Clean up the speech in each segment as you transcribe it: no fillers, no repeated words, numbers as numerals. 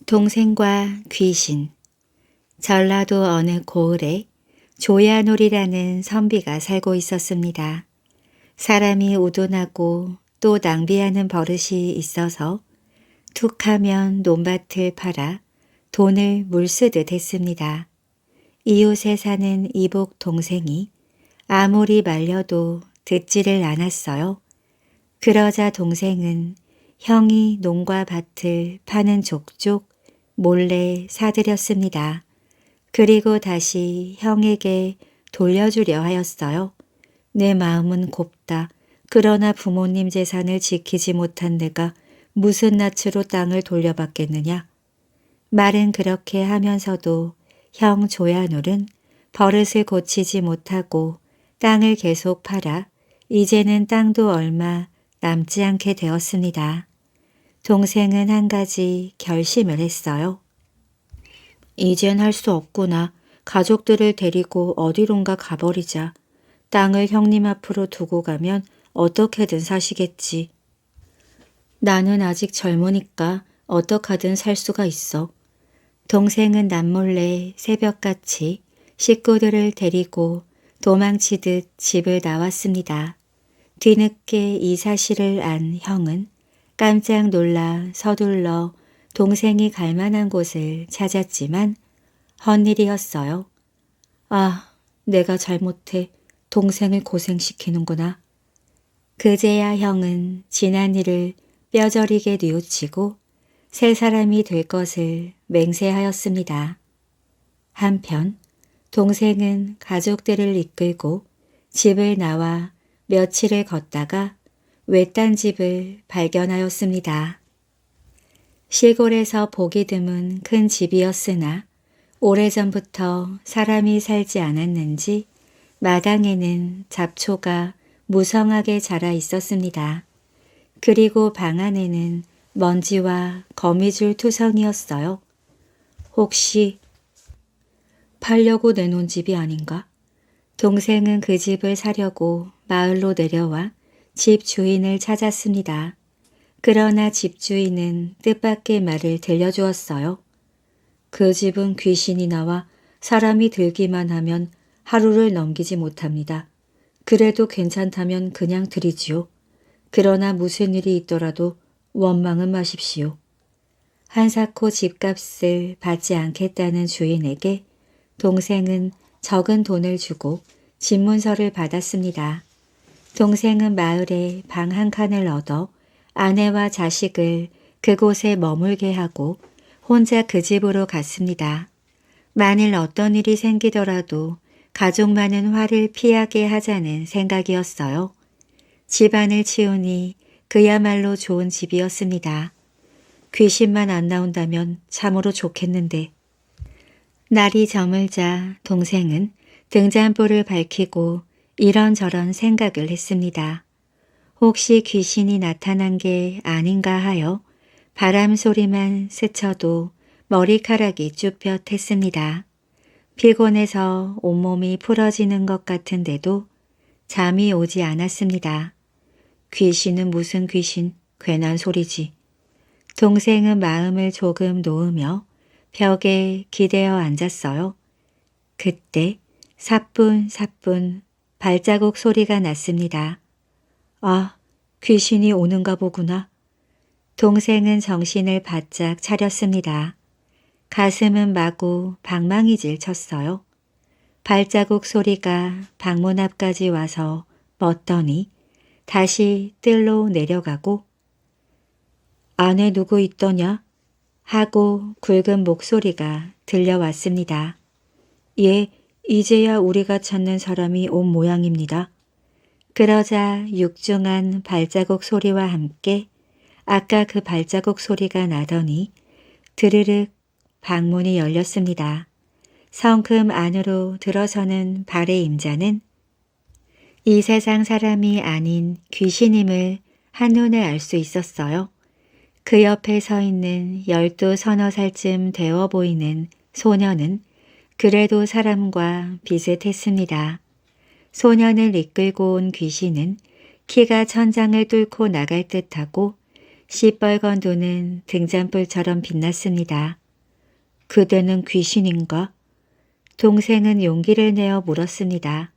동생과 귀신. 전라도 어느 고을에 조야놀이라는 선비가 살고 있었습니다. 사람이 우둔하고 또 낭비하는 버릇이 있어서 툭하면 논밭을 팔아 돈을 물쓰듯 했습니다. 이웃에 사는 이복 동생이 아무리 말려도 듣지를 않았어요. 그러자 동생은 형이 농과 밭을 파는 족족 몰래 사들였습니다. 그리고 다시 형에게 돌려주려 하였어요. 내 마음은 곱다. 그러나 부모님 재산을 지키지 못한 내가 무슨 낯으로 땅을 돌려받겠느냐. 말은 그렇게 하면서도 형 조야놀은 버릇을 고치지 못하고 땅을 계속 팔아 이제는 땅도 얼마 남지 않게 되었습니다. 동생은 한 가지 결심을 했어요. 이젠 할 수 없구나. 가족들을 데리고 어디론가 가버리자. 땅을 형님 앞으로 두고 가면 어떻게든 사시겠지. 나는 아직 젊으니까 어떡하든 살 수가 있어. 동생은 남몰래 새벽같이 식구들을 데리고 도망치듯 집을 나왔습니다. 뒤늦게 이 사실을 안 형은 깜짝 놀라 서둘러 동생이 갈 만한 곳을 찾았지만 헛일이었어요. 아, 내가 잘못해 동생을 고생시키는구나. 그제야 형은 지난 일을 뼈저리게 뉘우치고 새 사람이 될 것을 맹세하였습니다. 한편 동생은 가족들을 이끌고 집을 나와 며칠을 걷다가 외딴 집을 발견하였습니다. 시골에서 보기 드문 큰 집이었으나 오래전부터 사람이 살지 않았는지 마당에는 잡초가 무성하게 자라 있었습니다. 그리고 방 안에는 먼지와 거미줄 투성이었어요. 혹시 팔려고 내놓은 집이 아닌가? 동생은 그 집을 사려고 마을로 내려와 집 주인을 찾았습니다. 그러나 집주인은 뜻밖의 말을 들려주었어요. 그 집은 귀신이 나와 사람이 들기만 하면 하루를 넘기지 못합니다. 그래도 괜찮다면 그냥 드리지요. 그러나 무슨 일이 있더라도 원망은 마십시오. 한사코 집값을 받지 않겠다는 주인에게 동생은 적은 돈을 주고 집문서를 받았습니다. 동생은 마을에 방 한 칸을 얻어 아내와 자식을 그곳에 머물게 하고 혼자 그 집으로 갔습니다. 만일 어떤 일이 생기더라도 가족 많은 피하게 하자는 생각이었어요. 집안을 치우니 그야말로 좋은 집이었습니다. 귀신만 안 나온다면 참으로 좋겠는데. 날이 저물자 동생은 등잔불을 밝히고 이런저런 생각을 했습니다. 혹시 귀신이 나타난 게 아닌가 하여 바람 소리만 스쳐도 머리카락이 쭈뼛했습니다. 피곤해서 온몸이 풀어지는 것 같은데도 잠이 오지 않았습니다. 귀신은 무슨 귀신, 괜한 소리지. 동생은 마음을 조금 놓으며 벽에 기대어 앉았어요. 그때 사뿐사뿐 발자국 소리가 났습니다. 아, 귀신이 오는가 보구나. 동생은 정신을 바짝 차렸습니다. 가슴은 마구 방망이질 쳤어요. 발자국 소리가 방문 앞까지 와서 멎더니 다시 뜰로 내려가고 안에 누구 있더냐? 하고 굵은 목소리가 들려왔습니다. 예, 이제야 우리가 찾는 사람이 온 모양입니다. 그러자 육중한 발자국 소리와 함께 아까 그 발자국 소리가 나더니 드르륵 방문이 열렸습니다. 성큼 안으로 들어서는 발의 임자는 이 세상 사람이 아닌 귀신임을 한눈에 알 수 있었어요. 그 옆에 서 있는 12 서너 살쯤 되어 보이는 소녀는 그래도 사람과 비슷했습니다. 소년을 이끌고 온 귀신은 키가 천장을 뚫고 나갈 듯하고 시뻘건 눈은 등잔불처럼 빛났습니다. 그대는 귀신인가? 동생은 용기를 내어 물었습니다.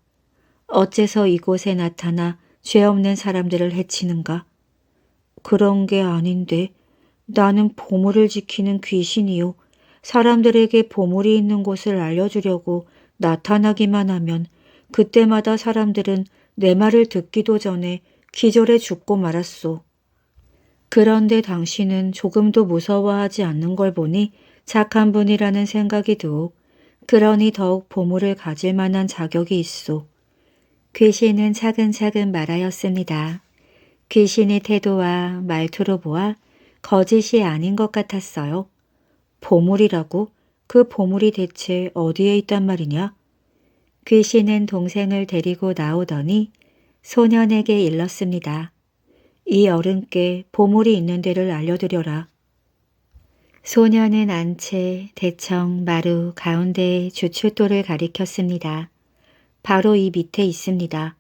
어째서 이곳에 나타나 죄 없는 사람들을 해치는가? 그런 게 아닌데 나는 보물을 지키는 귀신이요. 사람들에게 보물이 있는 곳을 알려주려고 나타나기만 하면 그때마다 사람들은 내 말을 듣기도 전에 기절해 죽고 말았소. 그런데 당신은 조금도 무서워하지 않는 걸 보니 착한 분이라는 생각이 드오. 그러니 더욱 보물을 가질 만한 자격이 있소. 귀신은 차근차근 말하였습니다. 귀신의 태도와 말투로 보아 거짓이 아닌 것 같았어요. 보물이라고? 그 보물이 대체 어디에 있단 말이냐? 귀신은 동생을 데리고 나오더니 소년에게 일렀습니다. 이 어른께 보물이 있는 데를 알려드려라. 소년은 안채, 대청, 마루 가운데에 주춧돌을 가리켰습니다. 바로 이 밑에 있습니다.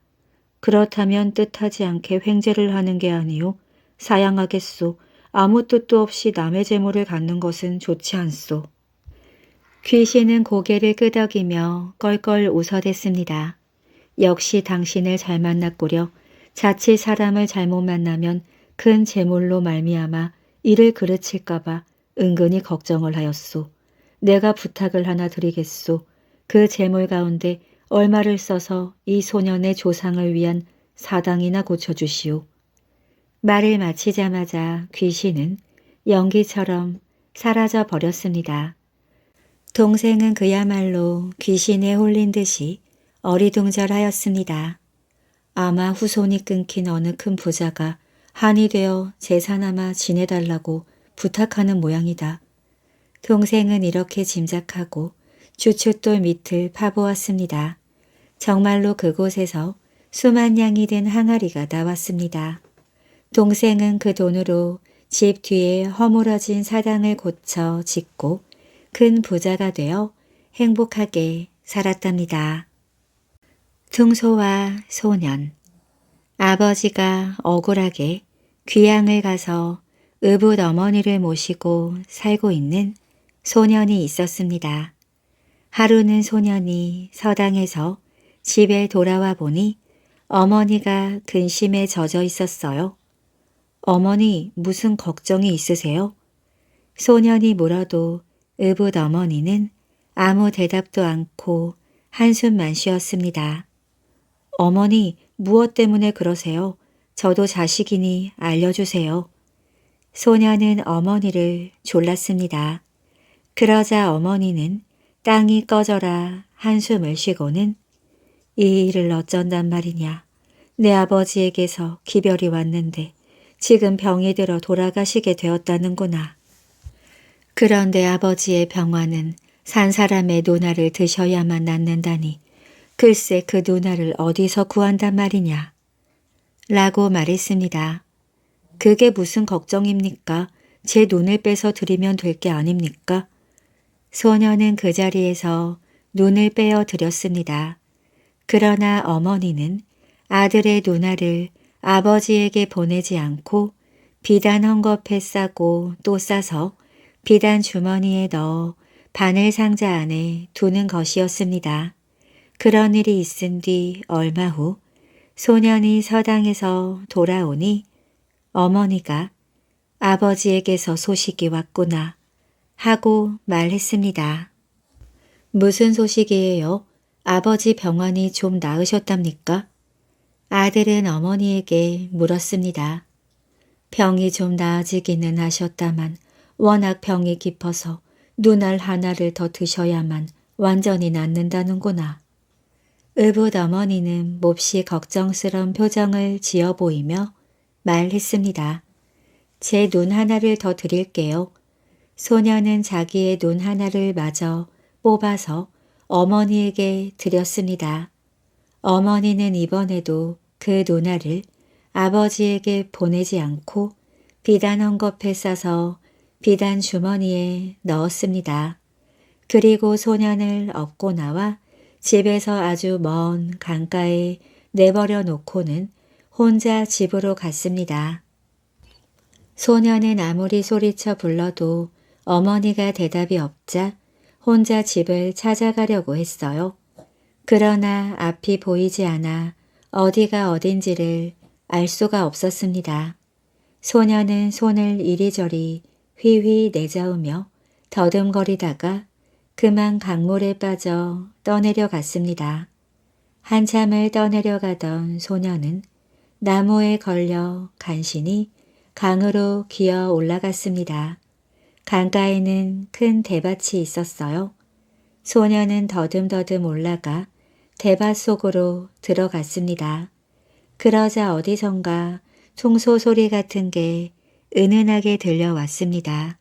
그렇다면 뜻하지 않게 횡재를 하는 게 아니오. 사양하겠소. 아무 뜻도 없이 남의 재물을 갖는 것은 좋지 않소. 귀신은 고개를 끄덕이며 껄껄 웃어댔습니다. 역시 당신을 잘 만났구려. 자칫 사람을 잘못 만나면 큰 재물로 말미암아 이를 그르칠까봐 은근히 걱정을 하였소. 내가 부탁을 하나 드리겠소. 그 재물 가운데 얼마를 써서 이 소년의 조상을 위한 사당이나 고쳐주시오. 말을 마치자마자 귀신은 연기처럼 사라져 버렸습니다. 동생은 그야말로 귀신에 홀린 듯이 어리둥절하였습니다. 아마 후손이 끊긴 어느 큰 부자가 한이 되어 재산아마 지내달라고 부탁하는 모양이다. 동생은 이렇게 짐작하고 주춧돌 밑을 파보았습니다. 정말로 그곳에서 수만 양이 된 항아리가 나왔습니다. 동생은 그 돈으로 집 뒤에 허물어진 사당을 고쳐 짓고 큰 부자가 되어 행복하게 살았답니다. 퉁소와 소년. 아버지가 억울하게 귀양을 가서 의붓 어머니를 모시고 살고 있는 소년이 있었습니다. 하루는 소년이 서당에서 집에 돌아와 보니 어머니가 근심에 젖어 있었어요. 어머니, 무슨 걱정이 있으세요? 소년이 물어도 의붓 어머니는 아무 대답도 않고 한숨만 쉬었습니다. 어머니, 무엇 때문에 그러세요? 저도 자식이니 알려주세요. 소년은 어머니를 졸랐습니다. 그러자 어머니는 땅이 꺼져라 한숨을 쉬고는 이 일을 어쩐단 말이냐. 내 아버지에게서 기별이 왔는데 지금 병이 들어 돌아가시게 되었다는구나. 그런데 아버지의 병화는 산 사람의 누나를 드셔야만 낫는다니 글쎄 그 누나를 어디서 구한단 말이냐. 라고 말했습니다. 그게 무슨 걱정입니까? 제 눈을 빼서 드리면 될 게 아닙니까? 소녀는 그 자리에서 눈을 빼어 드렸습니다. 그러나 어머니는 아들의 누나를 아버지에게 보내지 않고 비단 헝겊에 싸고 또 싸서 비단 주머니에 넣어 바늘 상자 안에 두는 것이었습니다. 그런 일이 있은 뒤 얼마 후 소년이 서당에서 돌아오니 어머니가 아버지에게서 소식이 왔구나 하고 말했습니다. 무슨 소식이에요? 아버지 병환이 좀 나으셨답니까? 아들은 어머니에게 물었습니다. 병이 좀 나아지기는 하셨다만 워낙 병이 깊어서 눈알 하나를 더 드셔야만 완전히 낫는다는구나. 의붓 어머니는 몹시 걱정스러운 표정을 지어 보이며 말했습니다. 제 눈 하나를 더 드릴게요. 소녀는 자기의 눈 하나를 마저 뽑아서 어머니에게 드렸습니다. 어머니는 이번에도 그 눈알을 아버지에게 보내지 않고 비단 헝겊에 싸서 비단 주머니에 넣었습니다. 그리고 소년을 업고 나와 집에서 아주 먼 강가에 내버려 놓고는 혼자 집으로 갔습니다. 소녀는 아무리 소리쳐 불러도 어머니가 대답이 없자 혼자 집을 찾아가려고 했어요. 그러나 앞이 보이지 않아 어디가 어딘지를 알 수가 없었습니다. 소녀는 손을 이리저리 휘휘 내저으며 더듬거리다가 그만 강물에 빠져 떠내려갔습니다. 한참을 떠내려가던 소녀는 나무에 걸려 간신히 강으로 기어 올라갔습니다. 강가에는 큰 대밭이 있었어요. 소녀는 더듬더듬 올라가 대밭 속으로 들어갔습니다. 그러자 어디선가 청소 소리 같은 게 은은하게 들려왔습니다.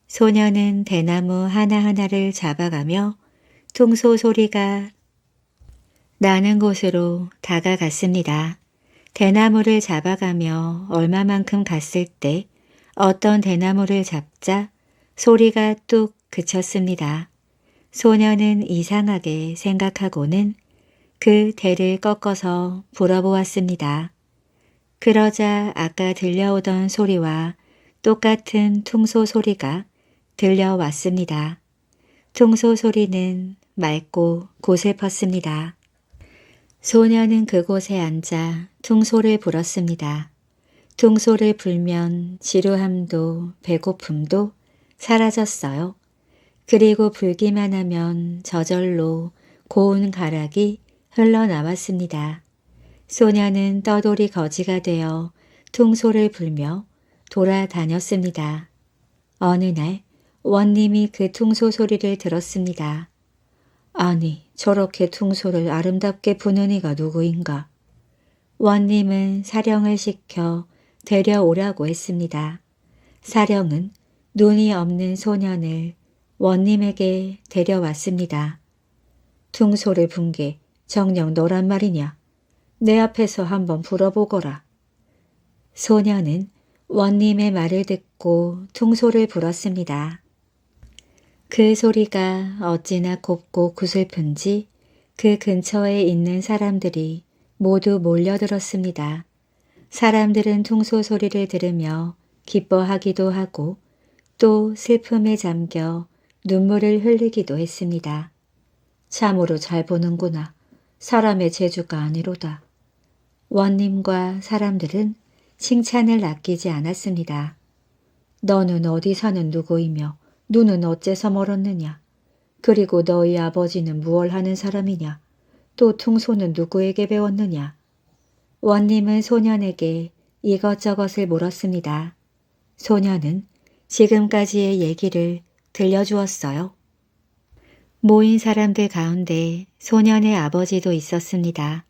소녀는 대나무 하나하나를 잡아가며 퉁소 소리가 나는 곳으로 다가갔습니다. 대나무를 잡아가며 얼마만큼 갔을 때 어떤 대나무를 잡자 소리가 뚝 그쳤습니다. 소녀는 이상하게 생각하고는 그 대를 꺾어서 불어보았습니다. 그러자 아까 들려오던 소리와 똑같은 퉁소 소리가 들려왔습니다. 퉁소 소리는 맑고 고슬펐습니다. 소녀는 그곳에 앉아 퉁소를 불었습니다. 퉁소를 불면 지루함도 배고픔도 사라졌어요. 그리고 불기만 하면 저절로 고운 가락이 흘러나왔습니다. 소녀는 떠돌이 거지가 되어 퉁소를 불며 돌아다녔습니다. 어느 날 원님이 그 퉁소 소리를 들었습니다. 아니, 저렇게 퉁소를 아름답게 부는 이가 누구인가? 원님은 사령을 시켜 데려오라고 했습니다. 사령은 눈이 없는 소년을 원님에게 데려왔습니다. 퉁소를 분 게 정녕 너란 말이냐? 내 앞에서 한번 불어보거라. 소년은 원님의 말을 듣고 퉁소를 불었습니다. 그 소리가 어찌나 곱고 구슬픈지 그 근처에 있는 사람들이 모두 몰려들었습니다. 사람들은 퉁소 소리를 들으며 기뻐하기도 하고 또 슬픔에 잠겨 눈물을 흘리기도 했습니다. 참으로 잘 보는구나. 사람의 재주가 아니로다. 원님과 사람들은 칭찬을 아끼지 않았습니다. 너는 어디 사는 누구이며 눈은 어째서 멀었느냐? 그리고 너희 아버지는 무얼 하는 사람이냐? 또 퉁소는 누구에게 배웠느냐? 원님은 소년에게 이것저것을 물었습니다. 소년은 지금까지의 얘기를 들려주었어요. 모인 사람들 가운데 소년의 아버지도 있었습니다.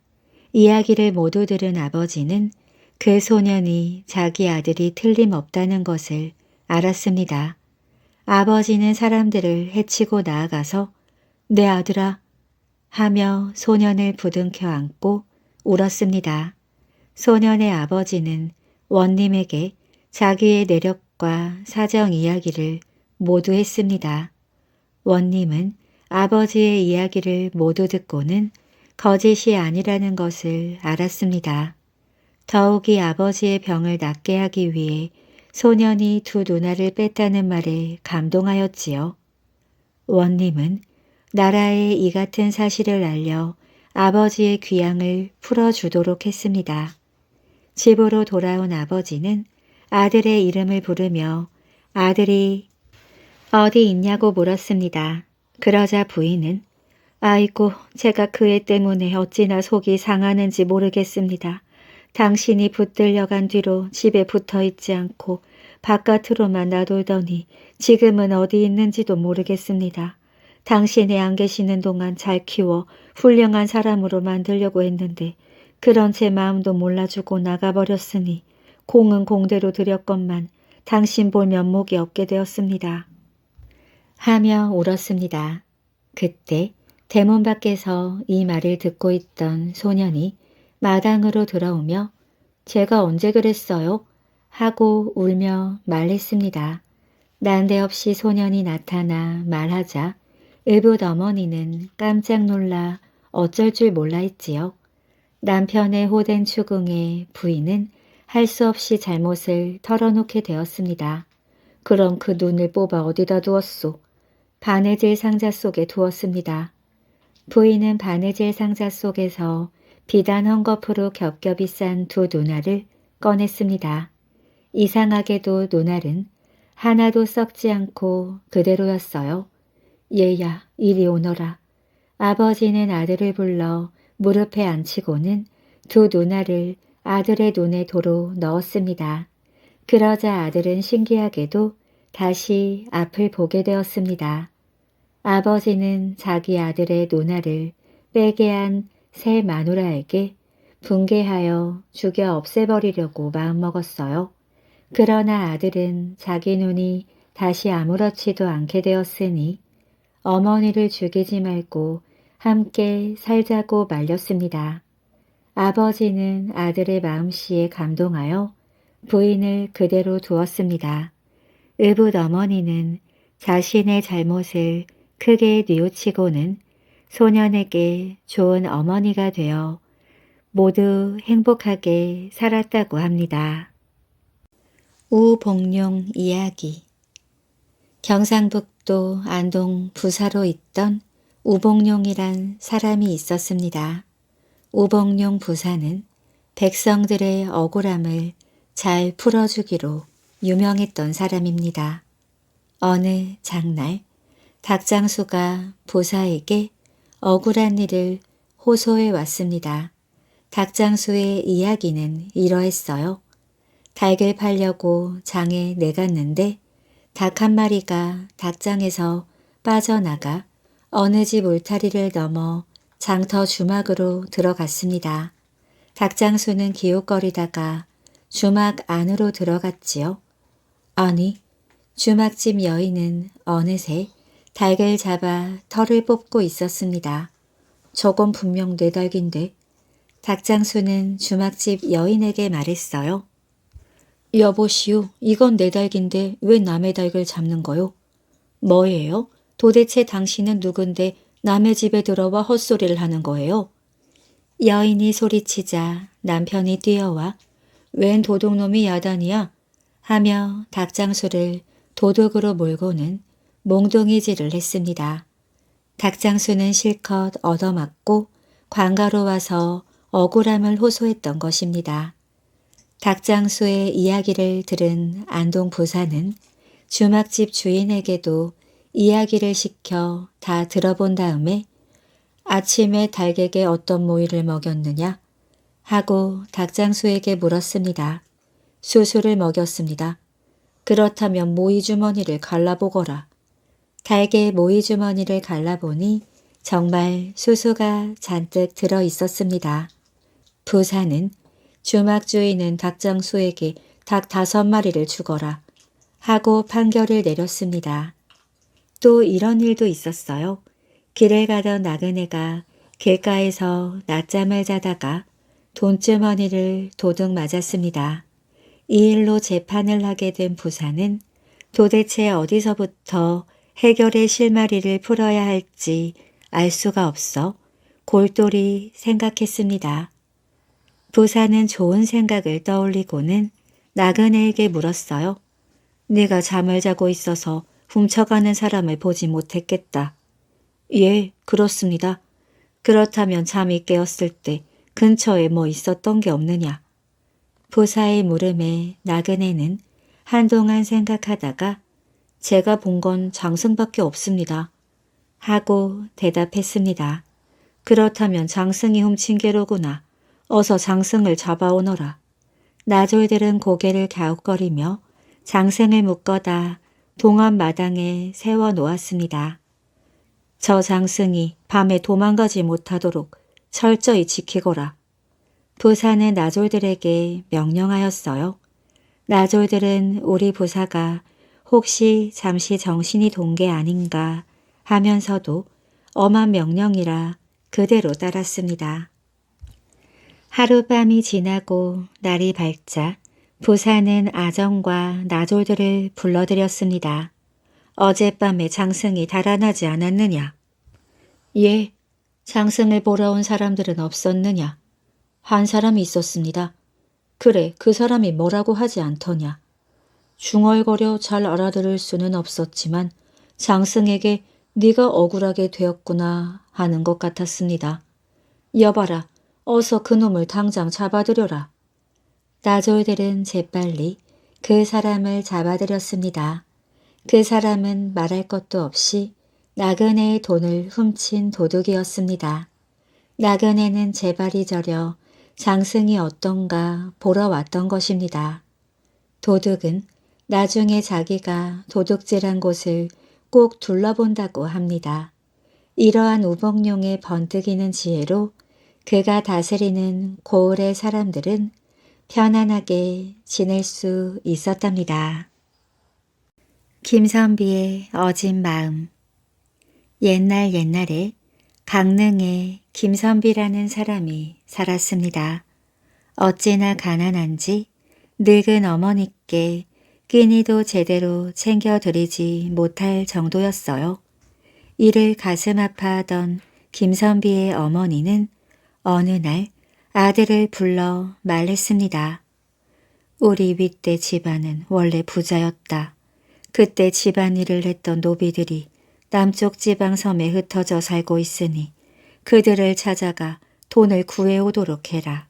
이야기를 모두 들은 아버지는 그 소년이 자기 아들이 틀림없다는 것을 알았습니다. 아버지는 사람들을 해치고 나아가서 내 아들아 하며 소년을 부둥켜 안고 울었습니다. 소년의 아버지는 원님에게 자기의 내력과 사정 이야기를 모두 했습니다. 원님은 아버지의 이야기를 모두 듣고는 거짓이 아니라는 것을 알았습니다. 더욱이 아버지의 병을 낫게 하기 위해 소년이 두 누나를 뺐다는 말에 감동하였지요. 원님은 나라에 이 같은 사실을 알려 아버지의 귀양을 풀어주도록 했습니다. 집으로 돌아온 아버지는 아들의 이름을 부르며 아들이 어디 있냐고 물었습니다. 그러자 부인은 아이고, 제가 그 애 때문에 어찌나 속이 상하는지 모르겠습니다. 당신이 붙들려간 뒤로 집에 붙어 있지 않고 바깥으로만 놔돌더니 지금은 어디 있는지도 모르겠습니다. 당신이 안 계시는 동안 잘 키워 훌륭한 사람으로 만들려고 했는데 그런 제 마음도 몰라주고 나가버렸으니 공은 공대로 들였건만 당신 볼 면목이 없게 되었습니다. 하며 울었습니다. 그때 대문 밖에서 이 말을 듣고 있던 소년이 마당으로 들어오며 제가 언제 그랬어요? 하고 울며 말했습니다. 난데없이 소년이 나타나 말하자 의붓 어머니는 깜짝 놀라 어쩔 줄 몰라 했지요. 남편의 호된 추궁에 부인은 할 수 없이 잘못을 털어놓게 되었습니다. 그럼 그 눈을 뽑아 어디다 두었소? 바느질 상자 속에 두었습니다. 부인은 바느질 상자 속에서 비단 헝겊으로 겹겹이 싼 두 눈알을 꺼냈습니다. 이상하게도 눈알은 하나도 썩지 않고 그대로였어요. 얘야, 이리 오너라. 아버지는 아들을 불러 무릎에 앉히고는 두 눈알을 아들의 눈에 도로 넣었습니다. 그러자 아들은 신기하게도 다시 앞을 보게 되었습니다. 아버지는 자기 아들의 눈알을 빼게 한 새 마누라에게 분개하여 죽여 없애버리려고 마음먹었어요. 그러나 아들은 자기 눈이 다시 아무렇지도 않게 되었으니 어머니를 죽이지 말고 함께 살자고 말렸습니다. 아버지는 아들의 마음씨에 감동하여 부인을 그대로 두었습니다. 의붓 어머니는 자신의 잘못을 크게 뉘우치고는 소년에게 좋은 어머니가 되어 모두 행복하게 살았다고 합니다. 우복룡 이야기. 경상북도 안동 부사로 있던 우복룡이란 사람이 있었습니다. 우복룡 부사는 백성들의 억울함을 잘 풀어주기로 유명했던 사람입니다. 어느 장날 닭장수가 부사에게 억울한 일을 호소해 왔습니다. 닭장수의 이야기는 이러했어요. 닭을 팔려고 장에 내갔는데 닭 한 마리가 닭장에서 빠져나가 어느 집 울타리를 넘어 장터 주막으로 들어갔습니다. 닭장수는 기웃거리다가 주막 안으로 들어갔지요. 아니, 주막집 여인은 어느새 닭을 잡아 털을 뽑고 있었습니다. 저건 분명 내 닭인데. 닭장수는 주막집 여인에게 말했어요. 여보시오, 이건 내 닭인데 왜 남의 닭을 잡는 거요? 뭐예요? 도대체 당신은 누군데 남의 집에 들어와 헛소리를 하는 거예요? 여인이 소리치자 남편이 뛰어와 웬 도둑놈이 야단이야? 하며 닭장수를 도둑으로 몰고는 몽둥이질을 했습니다. 닭장수는 실컷 얻어맞고 관가로 와서 억울함을 호소했던 것입니다. 닭장수의 이야기를 들은 안동 부사는 주막집 주인에게도 이야기를 시켜 다 들어본 다음에 아침에 닭에게 어떤 모이를 먹였느냐 하고 닭장수에게 물었습니다. 수수를 먹였습니다. 그렇다면 모이 주머니를 갈라보거라. 닭의 모이 주머니를 갈라보니 정말 수수가 잔뜩 들어 있었습니다. 부사는 주막 주인은 닭장수에게 닭 5마리를 주거라 하고 판결을 내렸습니다. 또 이런 일도 있었어요. 길을 가던 나그네가 길가에서 낮잠을 자다가 돈주머니를 도둑 맞았습니다. 이 일로 재판을 하게 된 부사는 도대체 어디서부터 해결의 실마리를 풀어야 할지 알 수가 없어 골똘히 생각했습니다. 부사는 좋은 생각을 떠올리고는 나그네에게 물었어요. 네가 잠을 자고 있어서 훔쳐가는 사람을 보지 못했겠다. 예, 그렇습니다. 그렇다면 잠이 깨었을 때 근처에 뭐 있었던 게 없느냐? 부사의 물음에 나그네는 한동안 생각하다가 제가 본 건 장승밖에 없습니다. 하고 대답했습니다. 그렇다면 장승이 훔친 게로구나. 어서 장승을 잡아오너라. 나졸들은 고개를 갸웃거리며 장승을 묶어다 동안 마당에 세워놓았습니다. 저 장승이 밤에 도망가지 못하도록 철저히 지키거라. 부사는 나졸들에게 명령하였어요. 나졸들은 우리 부사가 혹시 잠시 정신이 돈 게 아닌가 하면서도 엄한 명령이라 그대로 따랐습니다. 하룻밤이 지나고 날이 밝자 부사는 아정과 나졸들을 불러들였습니다. 어젯밤에 장승이 달아나지 않았느냐? 예, 장승을 보러 온 사람들은 없었느냐? 한 사람이 있었습니다. 그래, 그 사람이 뭐라고 하지 않더냐. 중얼거려 잘 알아들을 수는 없었지만 장승에게 네가 억울하게 되었구나 하는 것 같았습니다. 여봐라, 어서 그놈을 당장 잡아들여라. 나졸들은 재빨리 그 사람을 잡아들였습니다. 그 사람은 말할 것도 없이 나그네의 돈을 훔친 도둑이었습니다. 나그네는 제발이 저려 장승이 어떤가 보러 왔던 것입니다. 도둑은 나중에 자기가 도둑질한 곳을 꼭 둘러본다고 합니다. 이러한 우복룡의 번뜩이는 지혜로 그가 다스리는 고을의 사람들은 편안하게 지낼 수 있었답니다. 김선비의 어진 마음. 옛날에 강릉에 김선비라는 사람이 살았습니다. 어찌나 가난한지 늙은 어머니께 끼니도 제대로 챙겨드리지 못할 정도였어요. 이를 가슴 아파하던 김선비의 어머니는 어느 날 아들을 불러 말했습니다. 우리 윗대 집안은 원래 부자였다. 그때 집안일을 했던 노비들이 남쪽 지방 섬에 흩어져 살고 있으니 그들을 찾아가 돈을 구해오도록 해라.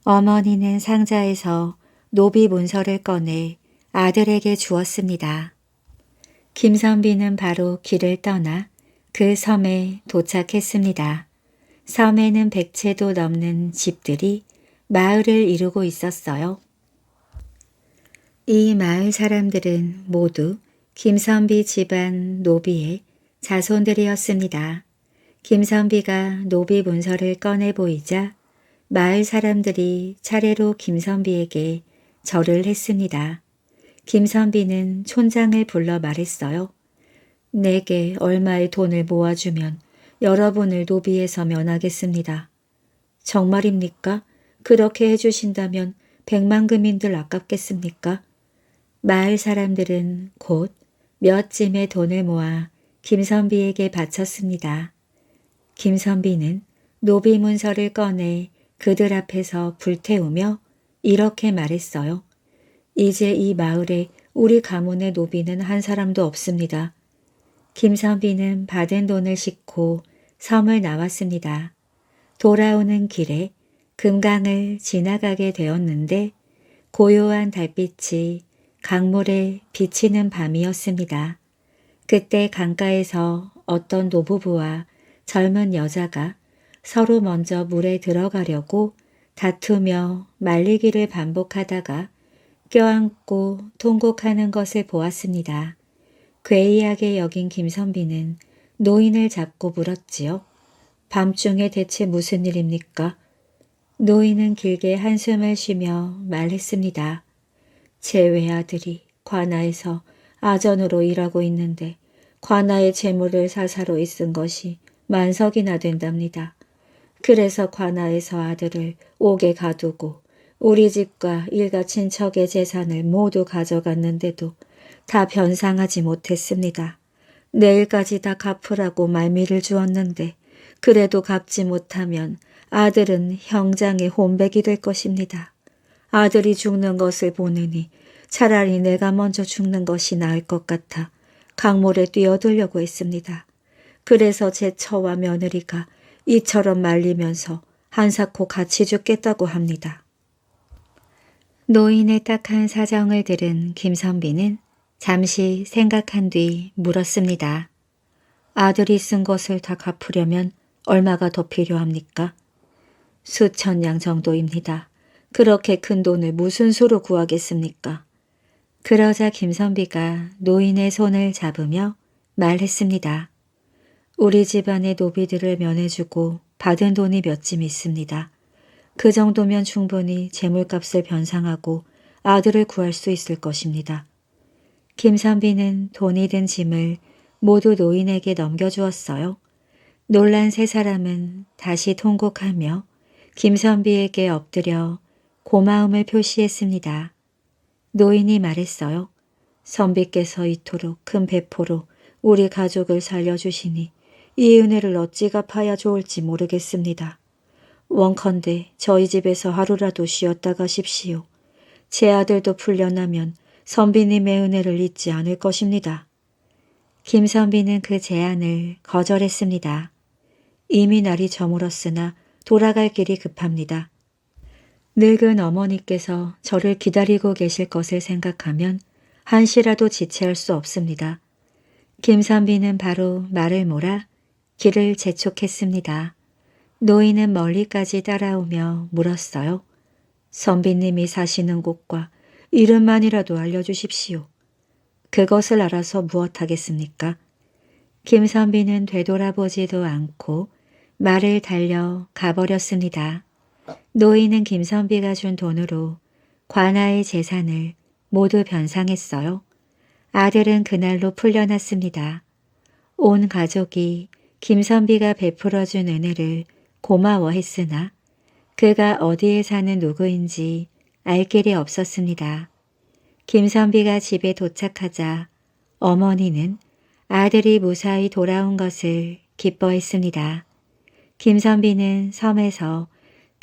어머니는 상자에서 노비 문서를 꺼내 아들에게 주었습니다. 김선비는 바로 길을 떠나 그 섬에 도착했습니다. 섬에는 100채도 넘는 집들이 마을을 이루고 있었어요. 이 마을 사람들은 모두 김선비 집안 노비의 자손들이었습니다. 김선비가 노비 문서를 꺼내 보이자 마을 사람들이 차례로 김선비에게 절을 했습니다. 김선비는 촌장을 불러 말했어요. 내게 얼마의 돈을 모아주면 여러분을 노비에서 면하겠습니다. 정말입니까? 그렇게 해주신다면 100만금인들 아깝겠습니까? 마을 사람들은 곧 몇 짐의 돈을 모아 김선비에게 바쳤습니다. 김선비는 노비 문서를 꺼내 그들 앞에서 불태우며 이렇게 말했어요. 이제 이 마을에 우리 가문의 노비는 한 사람도 없습니다. 김선비는 받은 돈을 싣고 섬을 나왔습니다. 돌아오는 길에 금강을 지나가게 되었는데 고요한 달빛이 강물에 비치는 밤이었습니다. 그때 강가에서 어떤 노부부와 젊은 여자가 서로 먼저 물에 들어가려고 다투며 말리기를 반복하다가 껴안고 통곡하는 것을 보았습니다. 괴이하게 여긴 김선비는 노인을 잡고 물었지요. 밤중에 대체 무슨 일입니까? 노인은 길게 한숨을 쉬며 말했습니다. 제 외아들이 관아에서 아전으로 일하고 있는데 관아의 재물을 사사로 있은 것이 만석이나 된답니다. 그래서 관아에서 아들을 옥에 가두고 우리 집과 일가 친척의 재산을 모두 가져갔는데도 다 변상하지 못했습니다. 내일까지 다 갚으라고 말미를 주었는데 그래도 갚지 못하면 아들은 형장의 혼백이 될 것입니다. 아들이 죽는 것을 보느니 차라리 내가 먼저 죽는 것이 나을 것 같아 강물에 뛰어들려고 했습니다. 그래서 제 처와 며느리가 이처럼 말리면서 한사코 같이 죽겠다고 합니다. 노인의 딱한 사정을 들은 김선비는 잠시 생각한 뒤 물었습니다. 아들이 쓴 것을 다 갚으려면 얼마가 더 필요합니까? 수천 냥 정도입니다. 그렇게 큰 돈을 무슨 수로 구하겠습니까? 그러자 김선비가 노인의 손을 잡으며 말했습니다. 우리 집안의 노비들을 면해주고 받은 돈이 몇 짐 있습니다. 그 정도면 충분히 재물값을 변상하고 아들을 구할 수 있을 것입니다. 김선비는 돈이 든 짐을 모두 노인에게 넘겨주었어요. 놀란 세 사람은 다시 통곡하며 김선비에게 엎드려 고마움을 표시했습니다. 노인이 말했어요. 선비께서 이토록 큰 배포로 우리 가족을 살려주시니 이 은혜를 어찌 갚아야 좋을지 모르겠습니다. 원컨대 저희 집에서 하루라도 쉬었다 가십시오. 제 아들도 풀려나면 선비님의 은혜를 잊지 않을 것입니다. 김선비는 그 제안을 거절했습니다. 이미 날이 저물었으나 돌아갈 길이 급합니다. 늙은 어머니께서 저를 기다리고 계실 것을 생각하면 한시라도 지체할 수 없습니다. 김선비는 바로 말을 몰아 길을 재촉했습니다. 노인은 멀리까지 따라오며 물었어요. 선비님이 사시는 곳과 이름만이라도 알려주십시오. 그것을 알아서 무엇하겠습니까? 김선비는 되돌아보지도 않고 말을 달려 가버렸습니다. 노인은 김선비가 준 돈으로 관아의 재산을 모두 변상했어요. 아들은 그날로 풀려났습니다. 온 가족이 김선비가 베풀어준 은혜를 고마워했으나 그가 어디에 사는 누구인지 알 길이 없었습니다. 김선비가 집에 도착하자 어머니는 아들이 무사히 돌아온 것을 기뻐했습니다. 김선비는 섬에서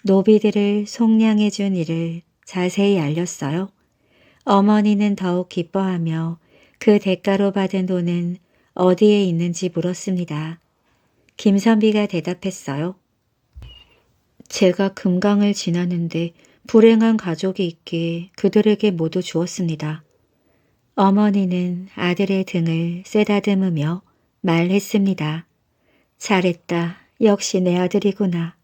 노비들을 속량해 준 일을 자세히 알렸어요. 어머니는 더욱 기뻐하며 그 대가로 받은 돈은 어디에 있는지 물었습니다. 김선비가 대답했어요. 제가 금강을 지나는데 불행한 가족이 있기에 그들에게 모두 주었습니다. 어머니는 아들의 등을 쓰다듬으며 말했습니다. 잘했다. 역시 내 아들이구나.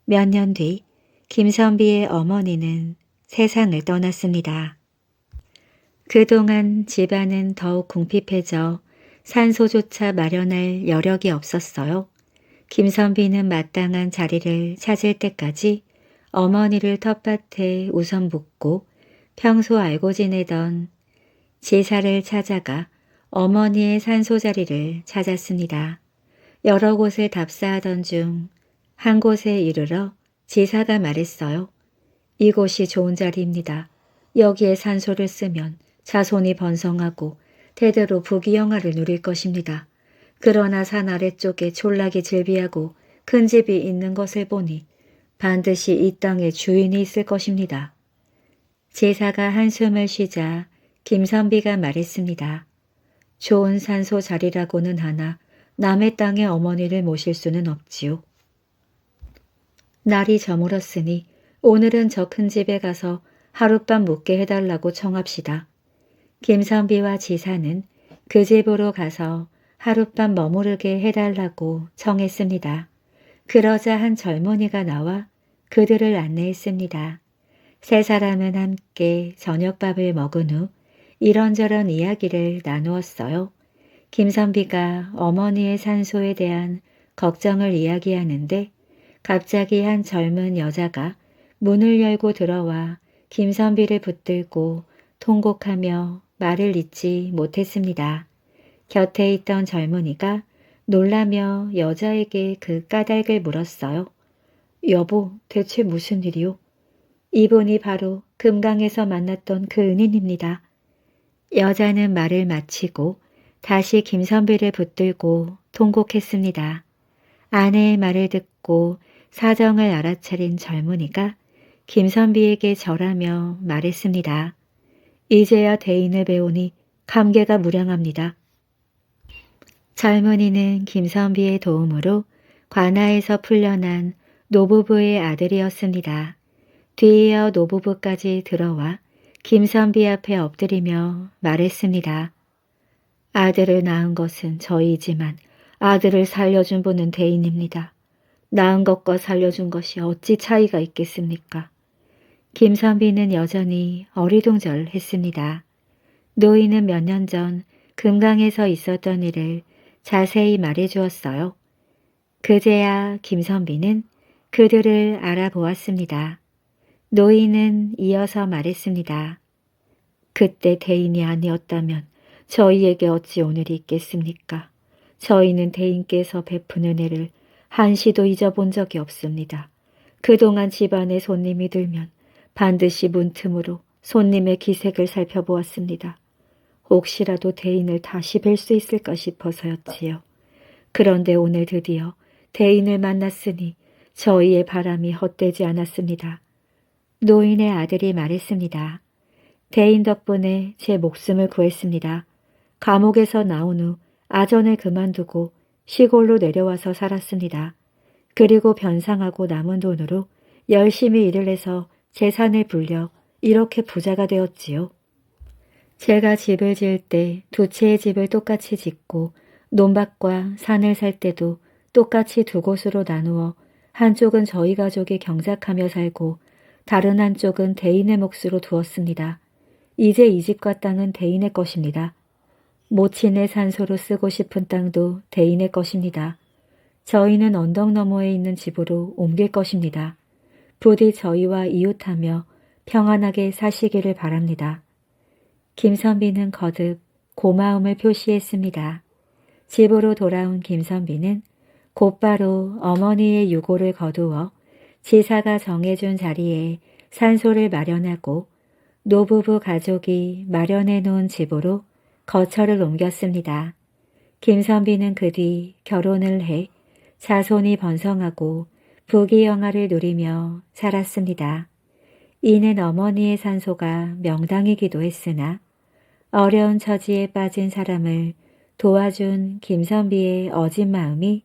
몇 년 뒤 김선비의 어머니는 세상을 떠났습니다. 그동안 집안은 더욱 궁핍해져 산소조차 마련할 여력이 없었어요. 김선비는 마땅한 자리를 찾을 때까지 어머니를 텃밭에 우선 묻고 평소 알고 지내던 제사를 찾아가 어머니의 산소 자리를 찾았습니다. 여러 곳을 답사하던 중 한 곳에 이르러 제사가 말했어요. 이곳이 좋은 자리입니다. 여기에 산소를 쓰면 자손이 번성하고 대대로 부귀영화를 누릴 것입니다. 그러나 산 아래쪽에 촌락이 즐비하고 큰 집이 있는 것을 보니 반드시 이 땅에 주인이 있을 것입니다. 제사가 한숨을 쉬자 김선비가 말했습니다. 좋은 산소 자리라고는 하나 남의 땅에 어머니를 모실 수는 없지요. 날이 저물었으니 오늘은 저 큰 집에 가서 하룻밤 묵게 해달라고 청합시다. 김선비와 지사는 그 집으로 가서 하룻밤 머무르게 해달라고 청했습니다. 그러자 한 젊은이가 나와 그들을 안내했습니다. 세 사람은 함께 저녁밥을 먹은 후 이런저런 이야기를 나누었어요. 김선비가 어머니의 산소에 대한 걱정을 이야기하는데 갑자기 한 젊은 여자가 문을 열고 들어와 김선비를 붙들고 통곡하며 말을 잇지 못했습니다. 곁에 있던 젊은이가 놀라며 여자에게 그 까닭을 물었어요. 여보, 대체 무슨 일이요? 이분이 바로 금강에서 만났던 그 은인입니다. 여자는 말을 마치고 다시 김선비를 붙들고 통곡했습니다. 아내의 말을 듣고 사정을 알아차린 젊은이가 김선비에게 절하며 말했습니다. 이제야 대인을 배우니 감개가 무량합니다. 젊은이는 김선비의 도움으로 관아에서 풀려난 노부부의 아들이었습니다. 뒤이어 노부부까지 들어와 김선비 앞에 엎드리며 말했습니다. 아들을 낳은 것은 저희이지만 아들을 살려준 분은 대인입니다. 낳은 것과 살려준 것이 어찌 차이가 있겠습니까? 김선비는 여전히 어리둥절했습니다. 노인은 몇 년 전 금강에서 있었던 일을 자세히 말해주었어요. 그제야 김선비는 그들을 알아보았습니다. 노인은 이어서 말했습니다. 그때 대인이 아니었다면 저희에게 어찌 오늘이 있겠습니까? 저희는 대인께서 베푼 은혜를 한시도 잊어본 적이 없습니다. 그동안 집안에 손님이 들면 반드시 문틈으로 손님의 기색을 살펴보았습니다. 혹시라도 대인을 다시 뵐 수 있을까 싶어서였지요. 그런데 오늘 드디어 대인을 만났으니 저희의 바람이 헛되지 않았습니다. 노인의 아들이 말했습니다. 대인 덕분에 제 목숨을 구했습니다. 감옥에서 나온 후 아전을 그만두고 시골로 내려와서 살았습니다. 그리고 변상하고 남은 돈으로 열심히 일을 해서 재산을 불려 이렇게 부자가 되었지요. 제가 집을 지을 때 두 채의 집을 똑같이 짓고 논밭과 산을 살 때도 똑같이 두 곳으로 나누어 한쪽은 저희 가족이 경작하며 살고 다른 한쪽은 대인의 몫으로 두었습니다. 이제 이 집과 땅은 대인의 것입니다. 모친의 산소로 쓰고 싶은 땅도 대인의 것입니다. 저희는 언덕 너머에 있는 집으로 옮길 것입니다. 부디 저희와 이웃하며 평안하게 사시기를 바랍니다. 김선비는 거듭 고마움을 표시했습니다. 집으로 돌아온 김선비는 곧바로 어머니의 유고를 거두어 지사가 정해준 자리에 산소를 마련하고 노부부 가족이 마련해 놓은 집으로 거처를 옮겼습니다. 김선비는 그 뒤 결혼을 해 자손이 번성하고 부귀영화를 누리며 살았습니다. 이는 어머니의 산소가 명당이기도 했으나 어려운 처지에 빠진 사람을 도와준 김선비의 어진 마음이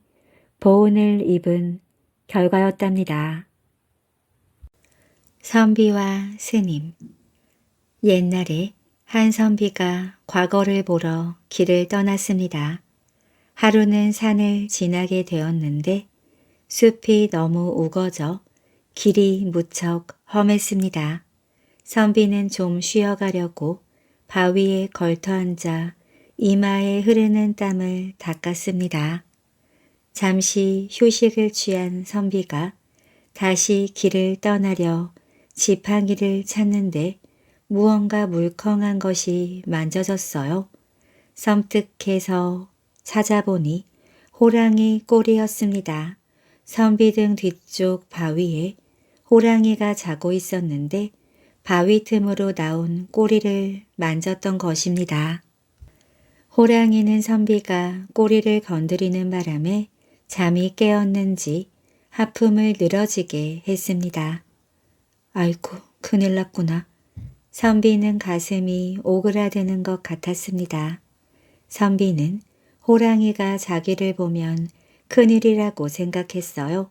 보은을 입은 결과였답니다. 선비와 스님. 옛날에 한 선비가 과거를 보러 길을 떠났습니다. 하루는 산을 지나게 되었는데 숲이 너무 우거져 길이 무척 험했습니다. 선비는 좀 쉬어가려고 바위에 걸터앉아 이마에 흐르는 땀을 닦았습니다. 잠시 휴식을 취한 선비가 다시 길을 떠나려 지팡이를 찾는데 무언가 물컹한 것이 만져졌어요. 섬뜩해서 찾아보니 호랑이 꼬리였습니다. 선비 등 뒤쪽 바위에 호랑이가 자고 있었는데 바위 틈으로 나온 꼬리를 만졌던 것입니다. 호랑이는 선비가 꼬리를 건드리는 바람에 잠이 깨었는지 하품을 늘어지게 했습니다. 아이고, 큰일 났구나. 선비는 가슴이 오그라드는 것 같았습니다. 선비는 호랑이가 자기를 보면 큰일이라고 생각했어요.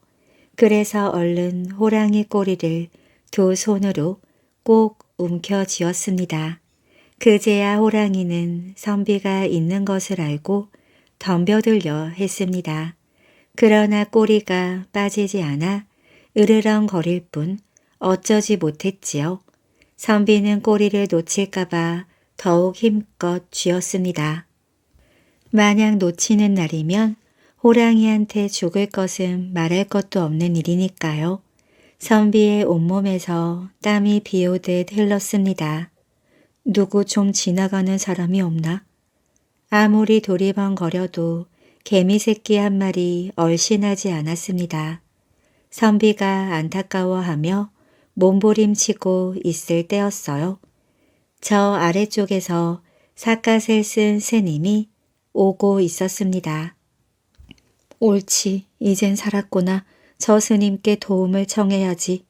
그래서 얼른 호랑이 꼬리를 두 손으로 꼭 움켜쥐었습니다. 그제야 호랑이는 선비가 있는 것을 알고 덤벼들려 했습니다. 그러나 꼬리가 빠지지 않아 으르렁거릴 뿐 어쩌지 못했지요. 선비는 꼬리를 놓칠까봐 더욱 힘껏 쥐었습니다. 만약 놓치는 날이면 호랑이한테 죽을 것은 말할 것도 없는 일이니까요. 선비의 온몸에서 땀이 비오듯 흘렀습니다. 누구 좀 지나가는 사람이 없나? 아무리 도리번거려도 개미 새끼 한 마리 얼씬하지 않았습니다. 선비가 안타까워하며 몸부림치고 있을 때였어요. 저 아래쪽에서 삿갓을 쓴 스님이 오고 있었습니다. 옳지, 이젠 살았구나. 저 스님께 도움을 청해야지.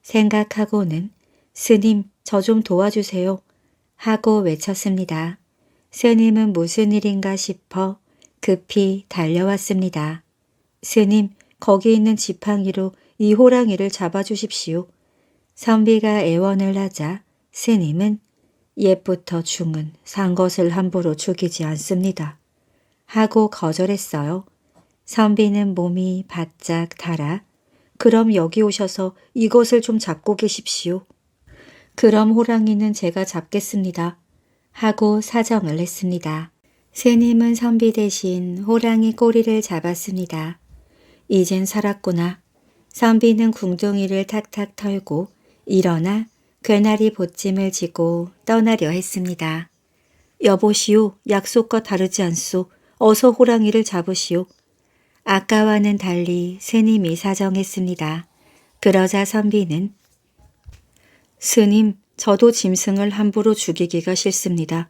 생각하고는 스님, 저 좀 도와주세요. 하고 외쳤습니다. 스님은 무슨 일인가 싶어 급히 달려왔습니다. 스님, 거기 있는 지팡이로 이 호랑이를 잡아주십시오. 선비가 애원을 하자 스님은 옛부터 중은 산 것을 함부로 죽이지 않습니다. 하고 거절했어요. 선비는 몸이 바짝 달아 그럼 여기 오셔서 이것을 좀 잡고 계십시오. 그럼 호랑이는 제가 잡겠습니다. 하고 사정을 했습니다. 스님은 선비 대신 호랑이 꼬리를 잡았습니다. 이젠 살았구나. 선비는 궁둥이를 탁탁 털고 일어나 괴나리 보찜을 지고 떠나려 했습니다. 여보시오, 약속과 다르지 않소. 어서 호랑이를 잡으시오. 아까와는 달리 스님이 사정했습니다. 그러자 선비는 스님, 저도 짐승을 함부로 죽이기가 싫습니다.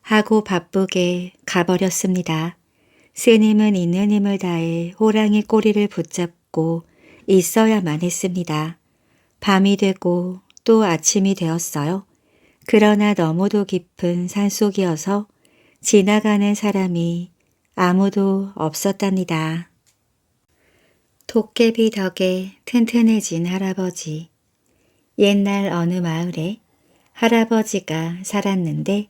하고 바쁘게 가버렸습니다. 스님은 있는 힘을 다해 호랑이 꼬리를 붙잡고 있어야만 했습니다. 밤이 되고 또 아침이 되었어요. 그러나 너무도 깊은 산속이어서 지나가는 사람이 아무도 없었답니다. 도깨비 덕에 튼튼해진 할아버지. 옛날 어느 마을에 할아버지가 살았는데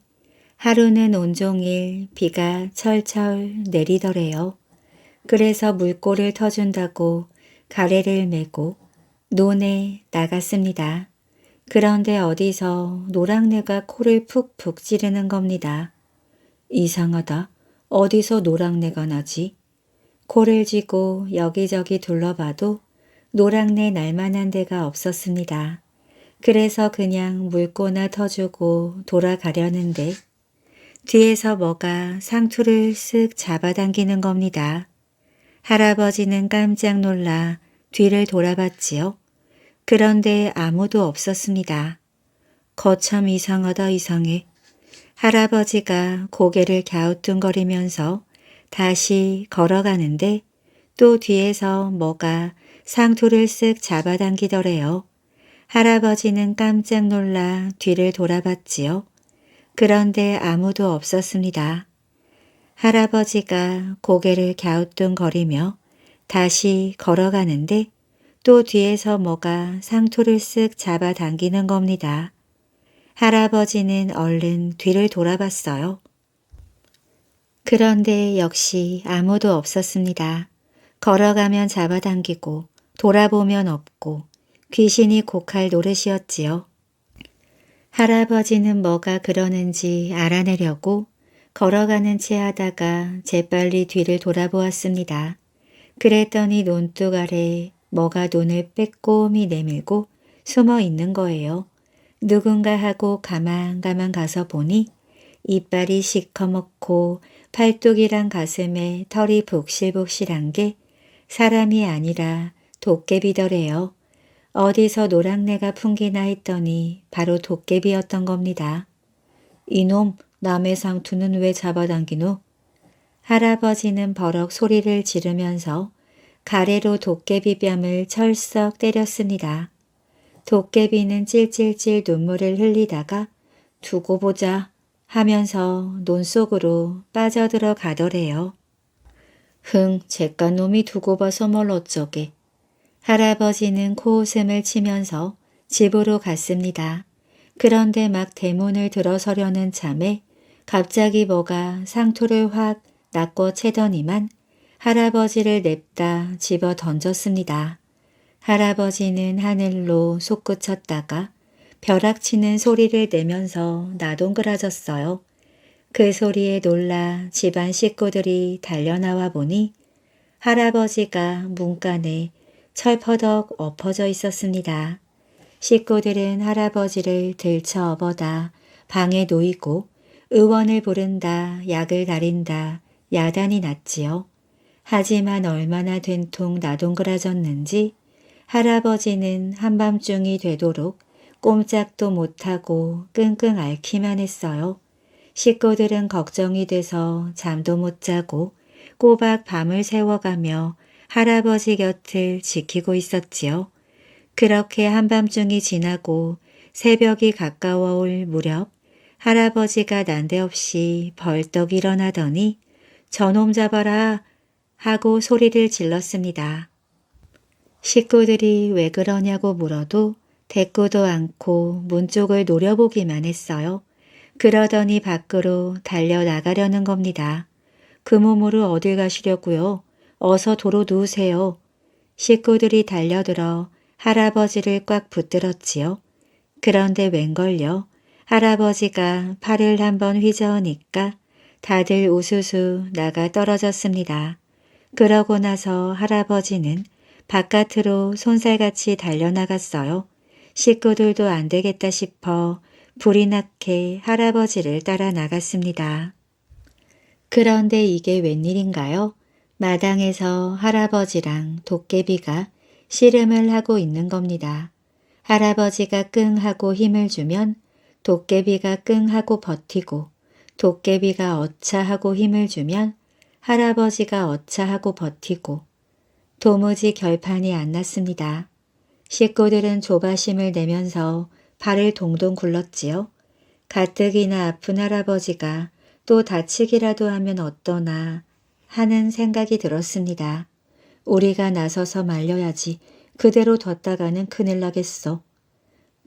하루는 온종일 비가 철철 내리더래요. 그래서 물꼬를 터준다고 가래를 메고 논에 나갔습니다. 그런데 어디서 노랑내가 코를 푹푹 찌르는 겁니다. 이상하다. 어디서 노랑내가 나지? 코를 쥐고 여기저기 둘러봐도 노랑내 날만한 데가 없었습니다. 그래서 그냥 물꼬나 터주고 돌아가려는데 뒤에서 뭐가 상투를 쓱 잡아당기는 겁니다. 할아버지는 깜짝 놀라 뒤를 돌아봤지요. 그런데 아무도 없었습니다. 거참 이상하다 이상해. 할아버지가 고개를 갸우뚱거리면서 다시 걸어가는데 또 뒤에서 뭐가 상투를 쓱 잡아당기더래요. 할아버지는 깜짝 놀라 뒤를 돌아봤지요. 그런데 아무도 없었습니다. 할아버지가 고개를 갸우뚱거리며 다시 걸어가는데 또 뒤에서 뭐가 상투를 쓱 잡아당기는 겁니다. 할아버지는 얼른 뒤를 돌아봤어요. 그런데 역시 아무도 없었습니다. 걸어가면 잡아당기고 돌아보면 없고 귀신이 곡할 노릇이었지요. 할아버지는 뭐가 그러는지 알아내려고 걸어가는 채 하다가 재빨리 뒤를 돌아보았습니다. 그랬더니 논둑 아래 뭐가 논을 빼꼼히 내밀고 숨어 있는 거예요. 누군가 하고 가만가만 가서 보니 이빨이 시커멓고 팔뚝이랑 가슴에 털이 복실복실한 게 사람이 아니라 도깨비더래요. 어디서 노랑내가 풍기나 했더니 바로 도깨비였던 겁니다. 이놈 남의 상투는 왜 잡아당기노? 할아버지는 버럭 소리를 지르면서 가래로 도깨비 뺨을 철썩 때렸습니다. 도깨비는 찔찔찔 눈물을 흘리다가 두고 보자 하면서 논 속으로 빠져들어 가더래요. 흥, 잿간 놈이 두고 봐서 뭘 어쩌게. 할아버지는 코웃음을 치면서 집으로 갔습니다. 그런데 막 대문을 들어서려는 참에 갑자기 뭐가 상투를 확 낚고 채더니만 할아버지를 냅다 집어 던졌습니다. 할아버지는 하늘로 솟구쳤다가 벼락치는 소리를 내면서 나동그라졌어요. 그 소리에 놀라 집안 식구들이 달려나와 보니 할아버지가 문간에 철퍼덕 엎어져 있었습니다. 식구들은 할아버지를 들쳐 업어다 방에 놓이고 의원을 부른다, 약을 다린다, 야단이 났지요. 하지만 얼마나 된통 나동그라졌는지 할아버지는 한밤중이 되도록 꼼짝도 못하고 끙끙 앓기만 했어요. 식구들은 걱정이 돼서 잠도 못 자고 꼬박 밤을 새워가며 할아버지 곁을 지키고 있었지요. 그렇게 한밤중이 지나고 새벽이 가까워 올 무렵 할아버지가 난데없이 벌떡 일어나더니 저놈 잡아라 하고 소리를 질렀습니다. 식구들이 왜 그러냐고 물어도 대꾸도 않고 문 쪽을 노려보기만 했어요. 그러더니 밖으로 달려나가려는 겁니다. 그 몸으로 어딜 가시려고요? 어서 도로 누우세요. 식구들이 달려들어 할아버지를 꽉 붙들었지요. 그런데 웬걸요? 할아버지가 팔을 한번 휘저으니까 다들 우수수 나가 떨어졌습니다. 그러고 나서 할아버지는 바깥으로 손살같이 달려나갔어요. 식구들도 안 되겠다 싶어 불이 나게 할아버지를 따라 나갔습니다. 그런데 이게 웬일인가요? 마당에서 할아버지랑 도깨비가 씨름을 하고 있는 겁니다. 할아버지가 끙 하고 힘을 주면 도깨비가 끙 하고 버티고 도깨비가 어차 하고 힘을 주면 할아버지가 어차 하고 버티고 도무지 결판이 안 났습니다. 식구들은 조바심을 내면서 발을 동동 굴렀지요. 가뜩이나 아픈 할아버지가 또 다치기라도 하면 어떠나 하는 생각이 들었습니다. 우리가 나서서 말려야지. 그대로 뒀다가는 큰일 나겠어.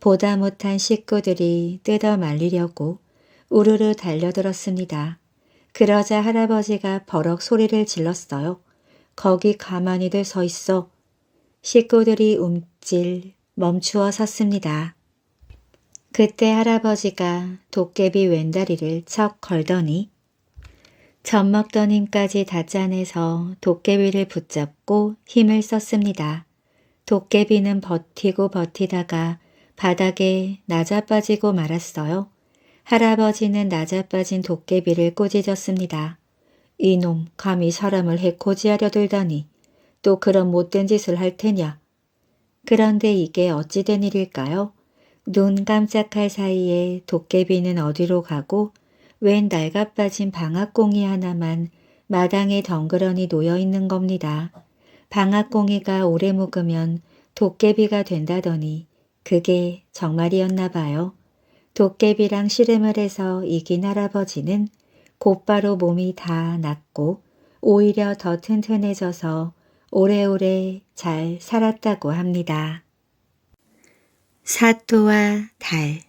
보다 못한 식구들이 뜯어 말리려고 우르르 달려들었습니다. 그러자 할아버지가 버럭 소리를 질렀어요. 거기 가만히들 서 있어. 식구들이 움찔 멈추어 섰습니다. 그때 할아버지가 도깨비 왼다리를 척 걸더니 젖먹던 힘까지 다 짜내서 도깨비를 붙잡고 힘을 썼습니다. 도깨비는 버티고 버티다가 바닥에 낮아빠지고 말았어요. 할아버지는 낮아빠진 도깨비를 꾸짖었습니다. 이놈 감히 사람을 해코지하려 들다니 또 그런 못된 짓을 할 테냐. 그런데 이게 어찌 된 일일까요? 눈 깜짝할 사이에 도깨비는 어디로 가고 웬 낡아빠진 방앗공이 하나만 마당에 덩그러니 놓여있는 겁니다. 방앗공이가 오래 묵으면 도깨비가 된다더니 그게 정말이었나 봐요. 도깨비랑 씨름을 해서 이긴 할아버지는 곧바로 몸이 다 낫고 오히려 더 튼튼해져서 오래오래 잘 살았다고 합니다. 사또와 달.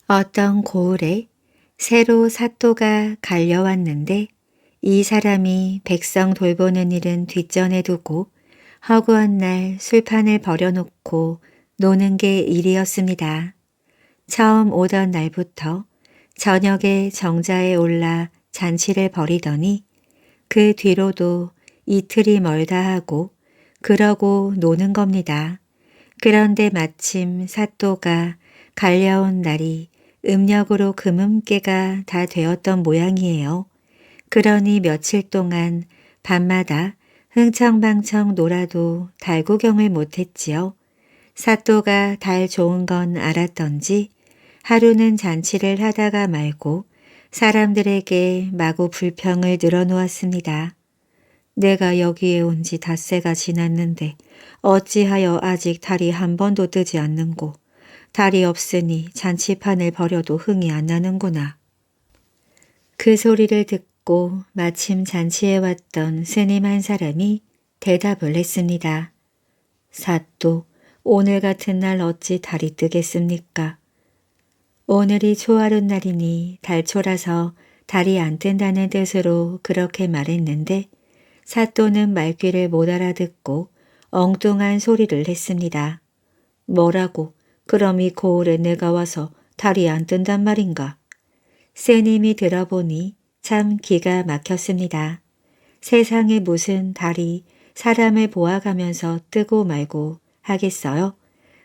어떤 고을에 새로 사또가 갈려왔는데 이 사람이 백성 돌보는 일은 뒷전에 두고 허구한 날 술판을 벌여놓고 노는 게 일이었습니다. 처음 오던 날부터 저녁에 정자에 올라 잔치를 벌이더니 그 뒤로도 이틀이 멀다 하고 그러고 노는 겁니다. 그런데 마침 사또가 갈려온 날이 음력으로 금음깨가 다 되었던 모양이에요. 그러니 며칠 동안 밤마다 흥청방청 놀아도 달 구경을 못했지요. 사또가 달 좋은 건 알았던지 하루는 잔치를 하다가 말고 사람들에게 마구 불평을 늘어놓았습니다. 내가 여기에 온 지 닷새가 지났는데 어찌하여 아직 달이 한 번도 뜨지 않는고 달이 없으니 잔치판을 벌여도 흥이 안 나는구나. 그 소리를 듣고 마침 잔치에 왔던 스님 한 사람이 대답을 했습니다. 사또, 오늘 같은 날 어찌 달이 뜨겠습니까? 오늘이 초하룻 날이니 달초라서 달이 안 뜬다는 뜻으로 그렇게 말했는데 사또는 말귀를 못 알아듣고 엉뚱한 소리를 했습니다. 뭐라고? 그럼 이 고을에 내가 와서 달이 안 뜬단 말인가? 스님이 들어보니 참 기가 막혔습니다. 세상에 무슨 달이 사람을 보아가면서 뜨고 말고 하겠어요?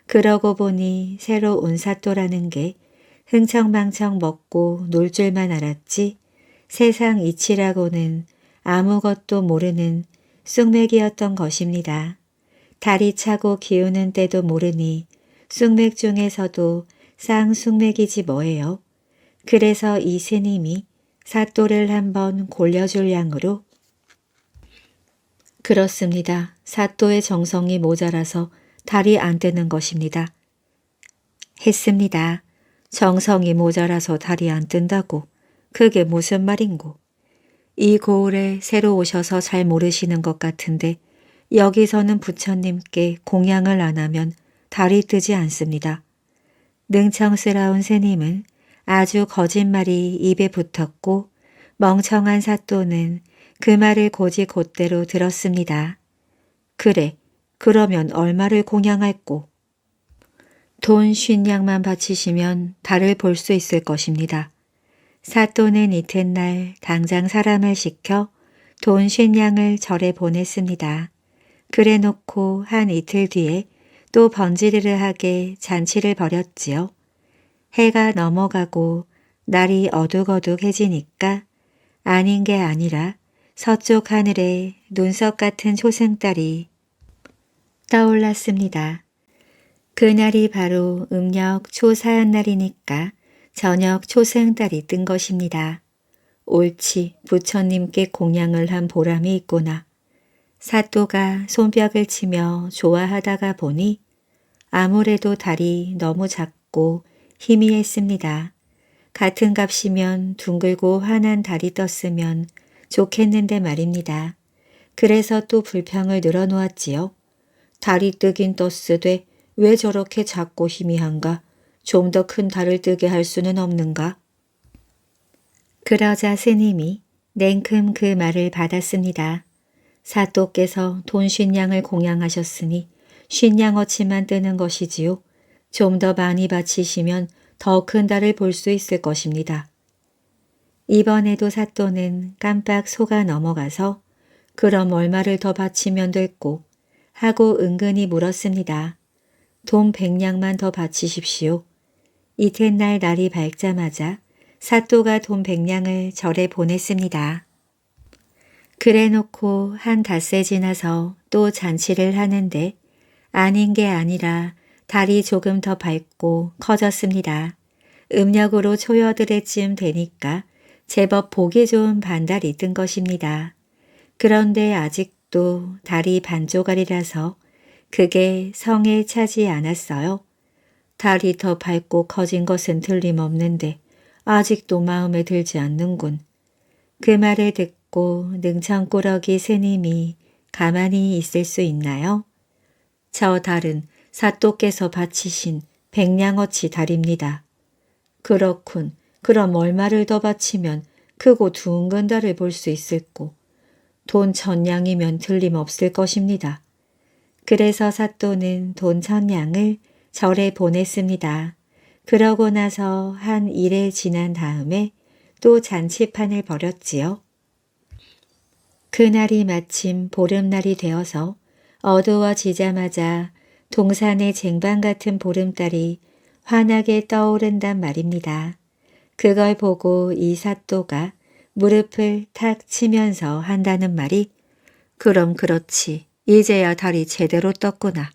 그러고 보니 새로 온 사또라는 게 흥청망청 먹고 놀 줄만 알았지 세상 이치라고는 아무것도 모르는 쑥맥이었던 것입니다. 달이 차고 기우는 때도 모르니 쑥맥 중에서도 쌍쑥맥이지 뭐예요. 그래서 이 스님이 사또를 한번 골려줄 양으로 그렇습니다. 사또의 정성이 모자라서 달이 안 뜨는 것입니다. 했습니다. 정성이 모자라서 달이 안 뜬다고 그게 무슨 말인고. 이 고을에 새로 오셔서 잘 모르시는 것 같은데 여기서는 부처님께 공양을 안 하면 달이 뜨지 않습니다. 능청스러운 스님은 아주 거짓말이 입에 붙었고 멍청한 사또는 그 말을 곧이곧대로 들었습니다. 그래, 그러면 얼마를 공양할꼬? 돈 50냥만 바치시면 달을 볼 수 있을 것입니다. 사또는 이튿날 당장 사람을 시켜 돈 50냥을 절에 보냈습니다. 그래 놓고 한 이틀 뒤에 또 번지르르하게 잔치를 벌였지요. 해가 넘어가고 날이 어둑어둑해지니까 아닌 게 아니라 서쪽 하늘에 눈썹 같은 초승달이 떠올랐습니다. 그날이 바로 음력 초사한 날이니까 저녁 초승달이 뜬 것입니다. 옳지, 부처님께 공양을 한 보람이 있구나. 사또가 손뼉을 치며 좋아하다가 보니 아무래도 달이 너무 작고 희미했습니다. 같은 값이면 둥글고 환한 달이 떴으면 좋겠는데 말입니다. 그래서 또 불평을 늘어놓았지요. 달이 뜨긴 떴으되 왜 저렇게 작고 희미한가? 좀 더 큰 달을 뜨게 할 수는 없는가? 그러자 스님이 냉큼 그 말을 받았습니다. 사또께서 돈 50냥을 공양하셨으니 50냥어치만 뜨는 것이지요. 좀 더 많이 바치시면 더 큰 달을 볼 수 있을 것입니다. 이번에도 사또는 깜빡 속아 넘어가서 그럼 얼마를 더 바치면 될꼬? 하고 은근히 물었습니다. 돈 100냥만 더 바치십시오. 이튿날 날이 밝자마자 사또가 돈 100냥을 절에 보냈습니다. 그래놓고 한 닷새 지나서 또 잔치를 하는데 아닌 게 아니라 달이 조금 더 밝고 커졌습니다. 음력으로 초여드레쯤 되니까 제법 보기 좋은 반달이 뜬 것입니다. 그런데 아직도 달이 반조각이라서 그게 성에 차지 않았어요. 달이 더 밝고 커진 것은 틀림없는데 아직도 마음에 들지 않는군. 그 말을 듣고 능청꾸러기 스님이 가만히 있을 수 있나요? 저 달은 사또께서 바치신 100냥어치 달입니다. 그렇군. 그럼 얼마를 더 바치면 크고 둥근 달을 볼 수 있을꼬. 돈 1000냥이면 틀림없을 것입니다. 그래서 사또는 돈 1000냥을 절에 보냈습니다. 그러고 나서 한 일에 지난 다음에 또 잔치판을 벌였지요. 그날이 마침 보름날이 되어서 어두워지자마자 동산의 쟁반 같은 보름달이 환하게 떠오른단 말입니다. 그걸 보고 이 사또가 무릎을 탁 치면서 한다는 말이 그럼 그렇지. 이제야 달이 제대로 떴구나.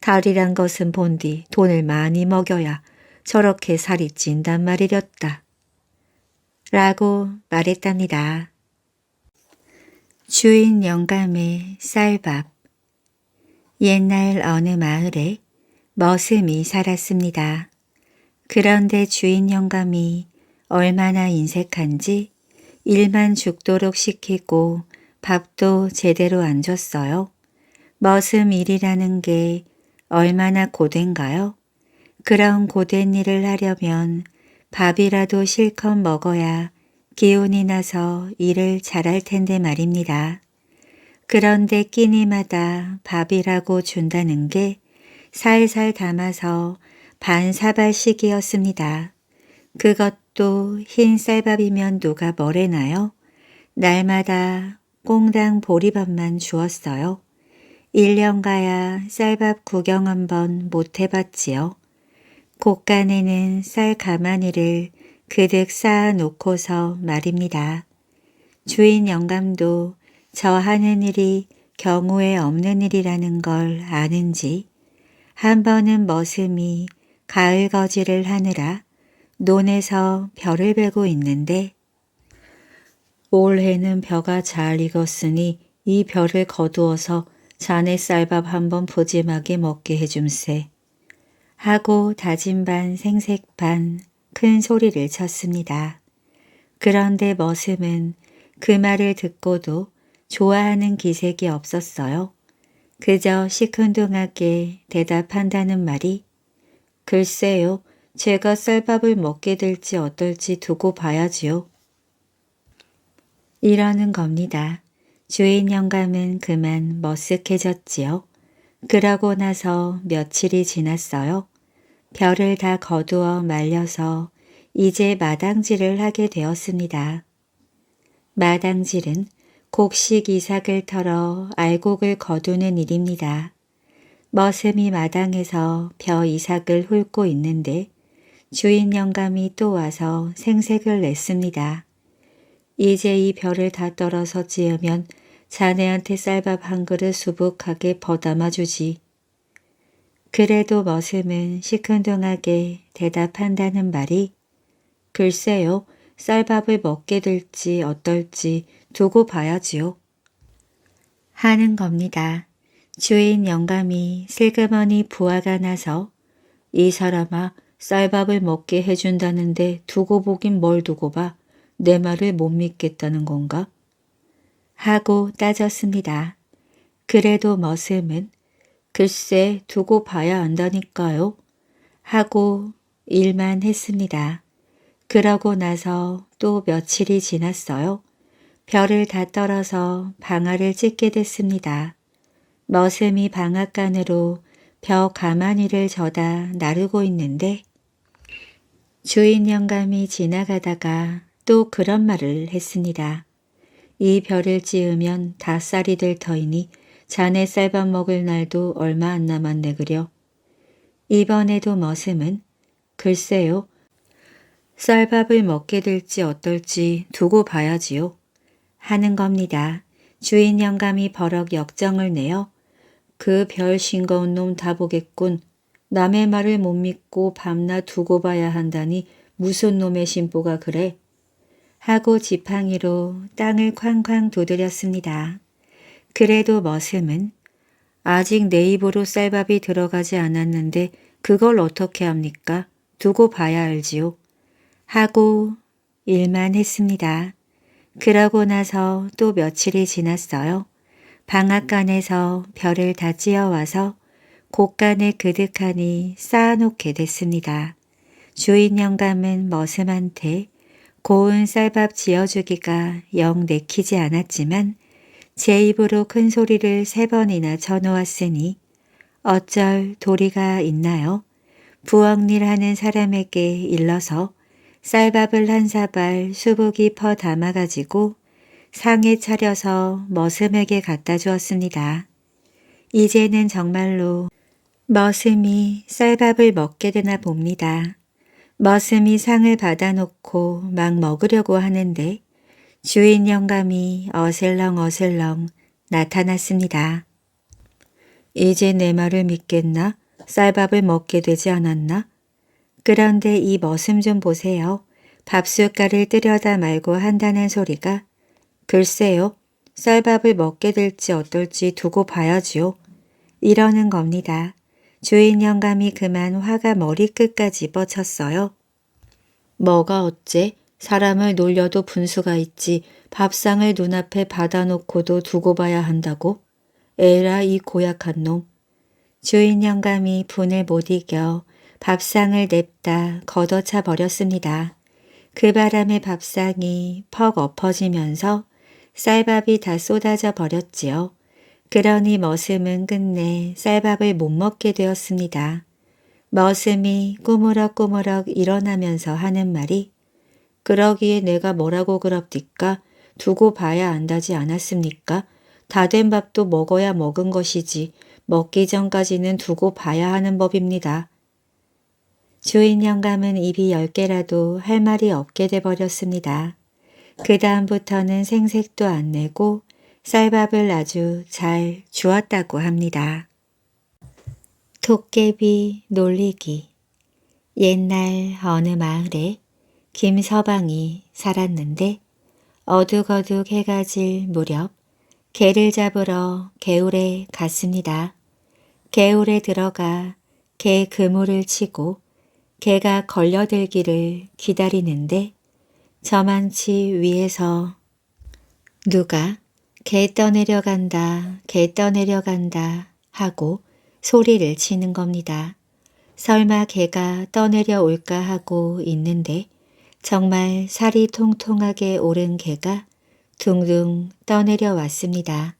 달이란 것은 본디 돈을 많이 먹여야 저렇게 살이 찐단 말이렸다. 라고 말했답니다. 주인 영감의 쌀밥. 옛날 어느 마을에 머슴이 살았습니다. 그런데 주인 영감이 얼마나 인색한지 일만 죽도록 시키고 밥도 제대로 안 줬어요. 머슴 일이라는 게 얼마나 고된가요? 그런 고된 일을 하려면 밥이라도 실컷 먹어야 기운이 나서 일을 잘할 텐데 말입니다. 그런데 끼니마다 밥이라고 준다는 게 살살 담아서 반 사발씩이었습니다. 그것도 흰 쌀밥이면 누가 뭐래나요? 날마다 꽁당 보리밥만 주었어요. 1년 가야 쌀밥 구경 한번 못 해봤지요. 곳간에는 쌀 가마니를 그득 쌓아 놓고서 말입니다. 주인 영감도 저 하는 일이 경우에 없는 일이라는 걸 아는지 한 번은 머슴이 가을 거지를 하느라 논에서 벼를 베고 있는데 올해는 벼가 잘 익었으니 이 벼를 거두어서 자네 쌀밥 한번 푸짐하게 먹게 해줌세. 하고 다진 반 생색 반 큰 소리를 쳤습니다. 그런데 머슴은 그 말을 듣고도 좋아하는 기색이 없었어요. 그저 시큰둥하게 대답한다는 말이 글쎄요. 제가 쌀밥을 먹게 될지 어떨지 두고 봐야지요. 이러는 겁니다. 주인 영감은 그만 머쓱해졌지요. 그러고 나서 며칠이 지났어요. 벼를 다 거두어 말려서 이제 마당질을 하게 되었습니다. 마당질은 곡식 이삭을 털어 알곡을 거두는 일입니다. 머슴이 마당에서 벼 이삭을 훑고 있는데 주인 영감이 또 와서 생색을 냈습니다. 이제 이 벼를 다 떨어서 찌으면 자네한테 쌀밥 한 그릇 수북하게 버담아 주지. 그래도 머슴은 시큰둥하게 대답한다는 말이 글쎄요. 쌀밥을 먹게 될지 어떨지 두고 봐야지요. 하는 겁니다. 주인 영감이 슬그머니 부하가 나서 이 사람아 쌀밥을 먹게 해준다는데 두고 보긴 뭘 두고 봐. 내 말을 못 믿겠다는 건가? 하고 따졌습니다. 그래도 머슴은 글쎄 두고 봐야 안다니까요. 하고 일만 했습니다. 그러고 나서 또 며칠이 지났어요. 별을 다 떨어서 방아를 찢게 됐습니다. 머슴이 방앗간으로 벼 가마니를 져다 나르고 있는데 주인 영감이 지나가다가 또 그런 말을 했습니다. 이 벼를 찌으면 다 쌀이 될 터이니 자네 쌀밥 먹을 날도 얼마 안 남았네 그려. 이번에도 머슴은 글쎄요. 쌀밥을 먹게 될지 어떨지 두고 봐야지요. 하는 겁니다. 주인 영감이 버럭 역정을 내어 그 별 싱거운 놈 다 보겠군. 남의 말을 못 믿고 밤낮 두고 봐야 한다니 무슨 놈의 심보가 그래? 하고 지팡이로 땅을 쾅쾅 두드렸습니다. 그래도 머슴은 아직 내 입으로 쌀밥이 들어가지 않았는데 그걸 어떻게 합니까? 두고 봐야 알지요. 하고 일만 했습니다. 그러고 나서 또 며칠이 지났어요. 방앗간에서 별을 다 찧어와서 곳간에 그득하니 쌓아놓게 됐습니다. 주인 영감은 머슴한테 고운 쌀밥 지어주기가 영 내키지 않았지만 제 입으로 큰 소리를 3번이나 쳐놓았으니 어쩔 도리가 있나요? 부엌일 하는 사람에게 일러서 쌀밥을 한 사발 수북이 퍼 담아가지고 상에 차려서 머슴에게 갖다 주었습니다. 이제는 정말로 머슴이 쌀밥을 먹게 되나 봅니다. 머슴이 상을 받아놓고 막 먹으려고 하는데 주인 영감이 어슬렁 나타났습니다. 이제 내 말을 믿겠나? 쌀밥을 먹게 되지 않았나? 그런데 이 머슴 좀 보세요. 밥숟갈을 뜨려다 말고 한다는 소리가 글쎄요. 쌀밥을 먹게 될지 어떨지 두고 봐야지요. 이러는 겁니다. 주인 영감이 그만 화가 머리끝까지 뻗쳤어요. 뭐가 어째? 사람을 놀려도 분수가 있지 밥상을 눈앞에 받아놓고도 두고 봐야 한다고? 에라 이 고약한 놈. 주인 영감이 분을 못 이겨 밥상을 냅다 걷어차 버렸습니다. 그 바람에 밥상이 퍽 엎어지면서 쌀밥이 다 쏟아져 버렸지요. 그러니 머슴은 끝내 쌀밥을 못 먹게 되었습니다. 머슴이 꾸무럭꾸무럭 일어나면서 하는 말이 그러기에 내가 뭐라고 그럽디까? 두고 봐야 안다지 않았습니까? 다 된 밥도 먹어야 먹은 것이지 먹기 전까지는 두고 봐야 하는 법입니다. 주인 영감은 입이 10개라도 할 말이 없게 돼버렸습니다. 그 다음부터는 생색도 안 내고 쌀밥을 아주 잘 주었다고 합니다. 도깨비 놀리기. 옛날 어느 마을에 김서방이 살았는데 어둑어둑 해가 질 무렵 개를 잡으러 개울에 갔습니다. 개울에 들어가 개 그물을 치고 개가 걸려들기를 기다리는데 저만치 위에서 누가 개 떠내려간다, 개 떠내려간다 하고 소리를 치는 겁니다. 설마 개가 떠내려 올까 하고 있는데 정말 살이 통통하게 오른 개가 둥둥 떠내려 왔습니다.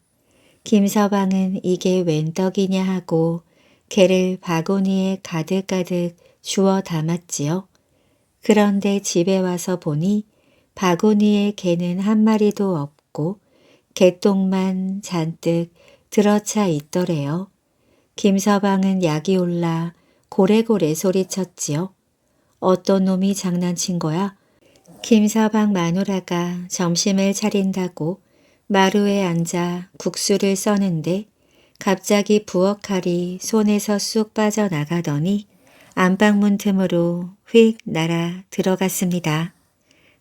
김서방은 이게 웬 떡이냐 하고 개를 바구니에 가득가득 주워 담았지요. 그런데 집에 와서 보니 바구니에 개는 한 마리도 없고 개똥만 잔뜩 들어차 있더래요. 김서방은 약이 올라 고래고래 소리쳤지요. 어떤 놈이 장난친 거야? 김서방 마누라가 점심을 차린다고 마루에 앉아 국수를 써는데 갑자기 부엌칼이 손에서 쑥 빠져나가더니 안방문 틈으로 휙 날아 들어갔습니다.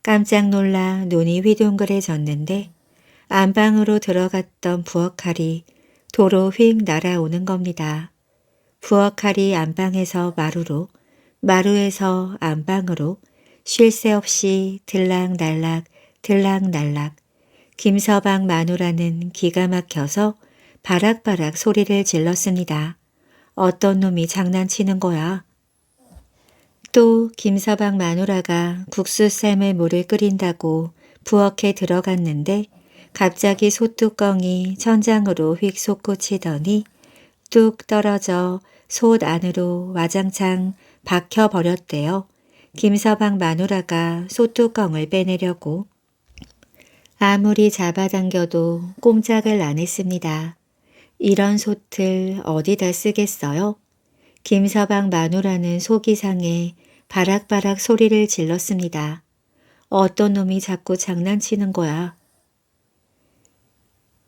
깜짝 놀라 눈이 휘둥그레졌는데 안방으로 들어갔던 부엌칼이 도로 휙 날아오는 겁니다. 부엌칼이 안방에서 마루로, 마루에서 안방으로 쉴 새 없이 들락날락 들락날락. 김서방 마누라는 기가 막혀서 바락바락 소리를 질렀습니다. 어떤 놈이 장난치는 거야? 또 김서방 마누라가 국수 삶을 물을 끓인다고 부엌에 들어갔는데 갑자기 솥뚜껑이 천장으로 휙 솟구치더니 뚝 떨어져 솥 안으로 와장창 박혀버렸대요. 김서방 마누라가 솥뚜껑을 빼내려고 아무리 잡아당겨도 꼼짝을 안 했습니다. 이런 솥을 어디다 쓰겠어요? 김서방 마누라는 속이 상해 바락바락 소리를 질렀습니다. 어떤 놈이 자꾸 장난치는 거야.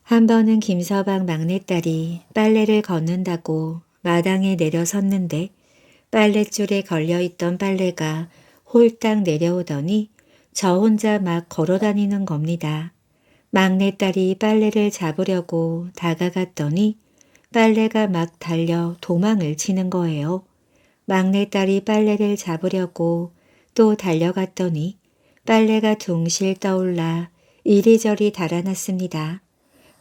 한 번은 김서방 막내딸이 빨래를 걷는다고 마당에 내려섰는데 빨랫줄에 걸려있던 빨래가 홀딱 내려오더니 저 혼자 막 걸어다니는 겁니다. 막내딸이 빨래를 잡으려고 다가갔더니 빨래가 막 달려 도망을 치는 거예요. 막내딸이 빨래를 잡으려고 또 달려갔더니 빨래가 둥실 떠올라 이리저리 달아났습니다.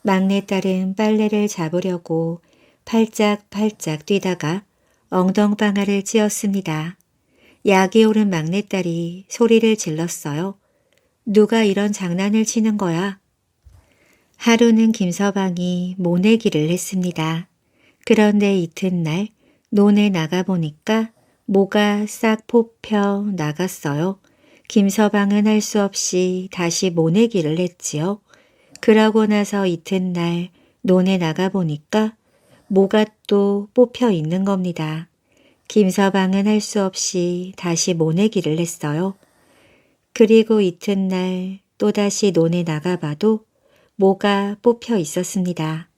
막내딸은 빨래를 잡으려고 팔짝팔짝 뛰다가 엉덩방아를 찧었습니다. 약이 오른 막내딸이 소리를 질렀어요. 누가 이런 장난을 치는 거야? 하루는 김서방이 모내기를 했습니다. 그런데 이튿날 논에 나가보니까 모가 싹 뽑혀 나갔어요. 김서방은 할 수 없이 다시 모내기를 했지요. 그러고 나서 이튿날 논에 나가보니까 모가 또 뽑혀 있는 겁니다. 김서방은 할 수 없이 다시 모내기를 했어요. 그리고 이튿날 또다시 논에 나가봐도 모가 뽑혀 있었습니다.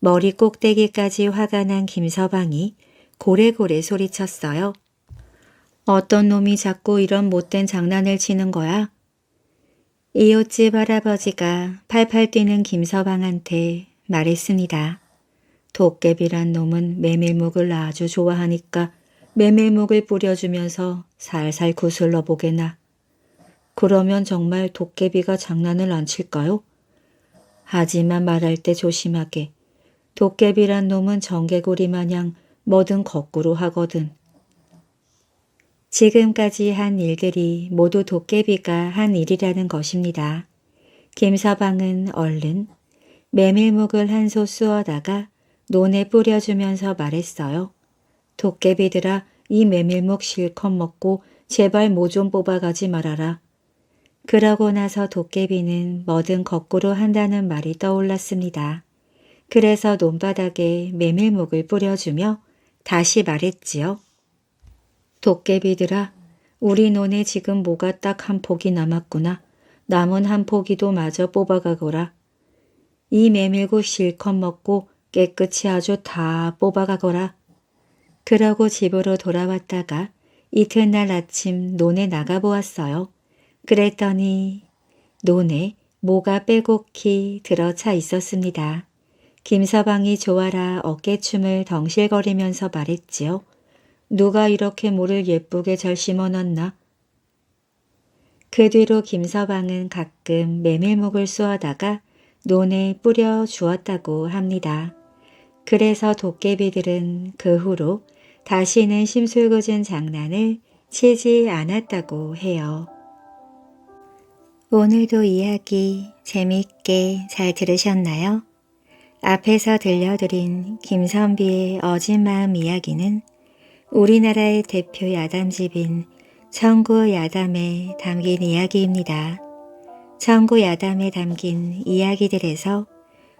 머리 꼭대기까지 화가 난 김서방이 고래고래 소리쳤어요. 어떤 놈이 자꾸 이런 못된 장난을 치는 거야? 이웃집 할아버지가 팔팔 뛰는 김서방한테 말했습니다. 도깨비란 놈은 메밀묵을 아주 좋아하니까 메밀묵을 뿌려주면서 살살 구슬러 보게나. 그러면 정말 도깨비가 장난을 안 칠까요? 하지만 말할 때 조심하게. 도깨비란 놈은 정개구리 마냥 뭐든 거꾸로 하거든. 지금까지 한 일들이 모두 도깨비가 한 일이라는 것입니다. 김서방은 얼른 메밀묵을 한 솥 쑤어다가 논에 뿌려주면서 말했어요. 도깨비들아, 이 메밀묵 실컷 먹고 제발 모 좀 뽑아가지 말아라. 그러고 나서 도깨비는 뭐든 거꾸로 한다는 말이 떠올랐습니다. 그래서 논바닥에 메밀묵을 뿌려주며 다시 말했지요. 도깨비들아, 우리 논에 지금 모가 딱 한 포기 남았구나. 남은 한 포기도 마저 뽑아가거라. 이 메밀국 실컷 먹고 깨끗이 아주 다 뽑아가거라. 그러고 집으로 돌아왔다가 이튿날 아침 논에 나가보았어요. 그랬더니 논에 모가 빼곡히 들어차 있었습니다. 김서방이 좋아라 어깨춤을 덩실거리면서 말했지요. 누가 이렇게 모를 예쁘게 잘 심어놨나? 그 뒤로 김서방은 가끔 메밀묵을 쑤어다가 논에 뿌려 주었다고 합니다. 그래서 도깨비들은 그 후로 다시는 심술궂은 장난을 치지 않았다고 해요. 오늘도 이야기 재미있게 잘 들으셨나요? 앞에서 들려드린 김선비의 어진 마음 이야기는 우리나라의 대표 야담집인 청구 야담에 담긴 이야기입니다. 청구 야담에 담긴 이야기들에서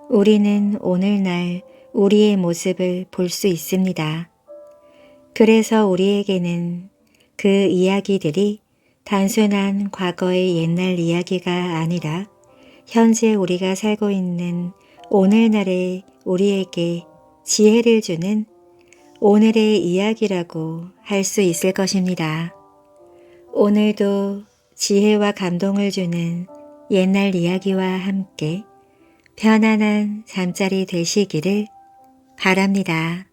우리는 오늘날 우리의 모습을 볼 수 있습니다. 그래서 우리에게는 그 이야기들이 단순한 과거의 옛날 이야기가 아니라 현재 우리가 살고 있는 오늘날의 우리에게 지혜를 주는 오늘의 이야기라고 할 수 있을 것입니다. 오늘도 지혜와 감동을 주는 옛날 이야기와 함께 편안한 잠자리 되시기를 바랍니다.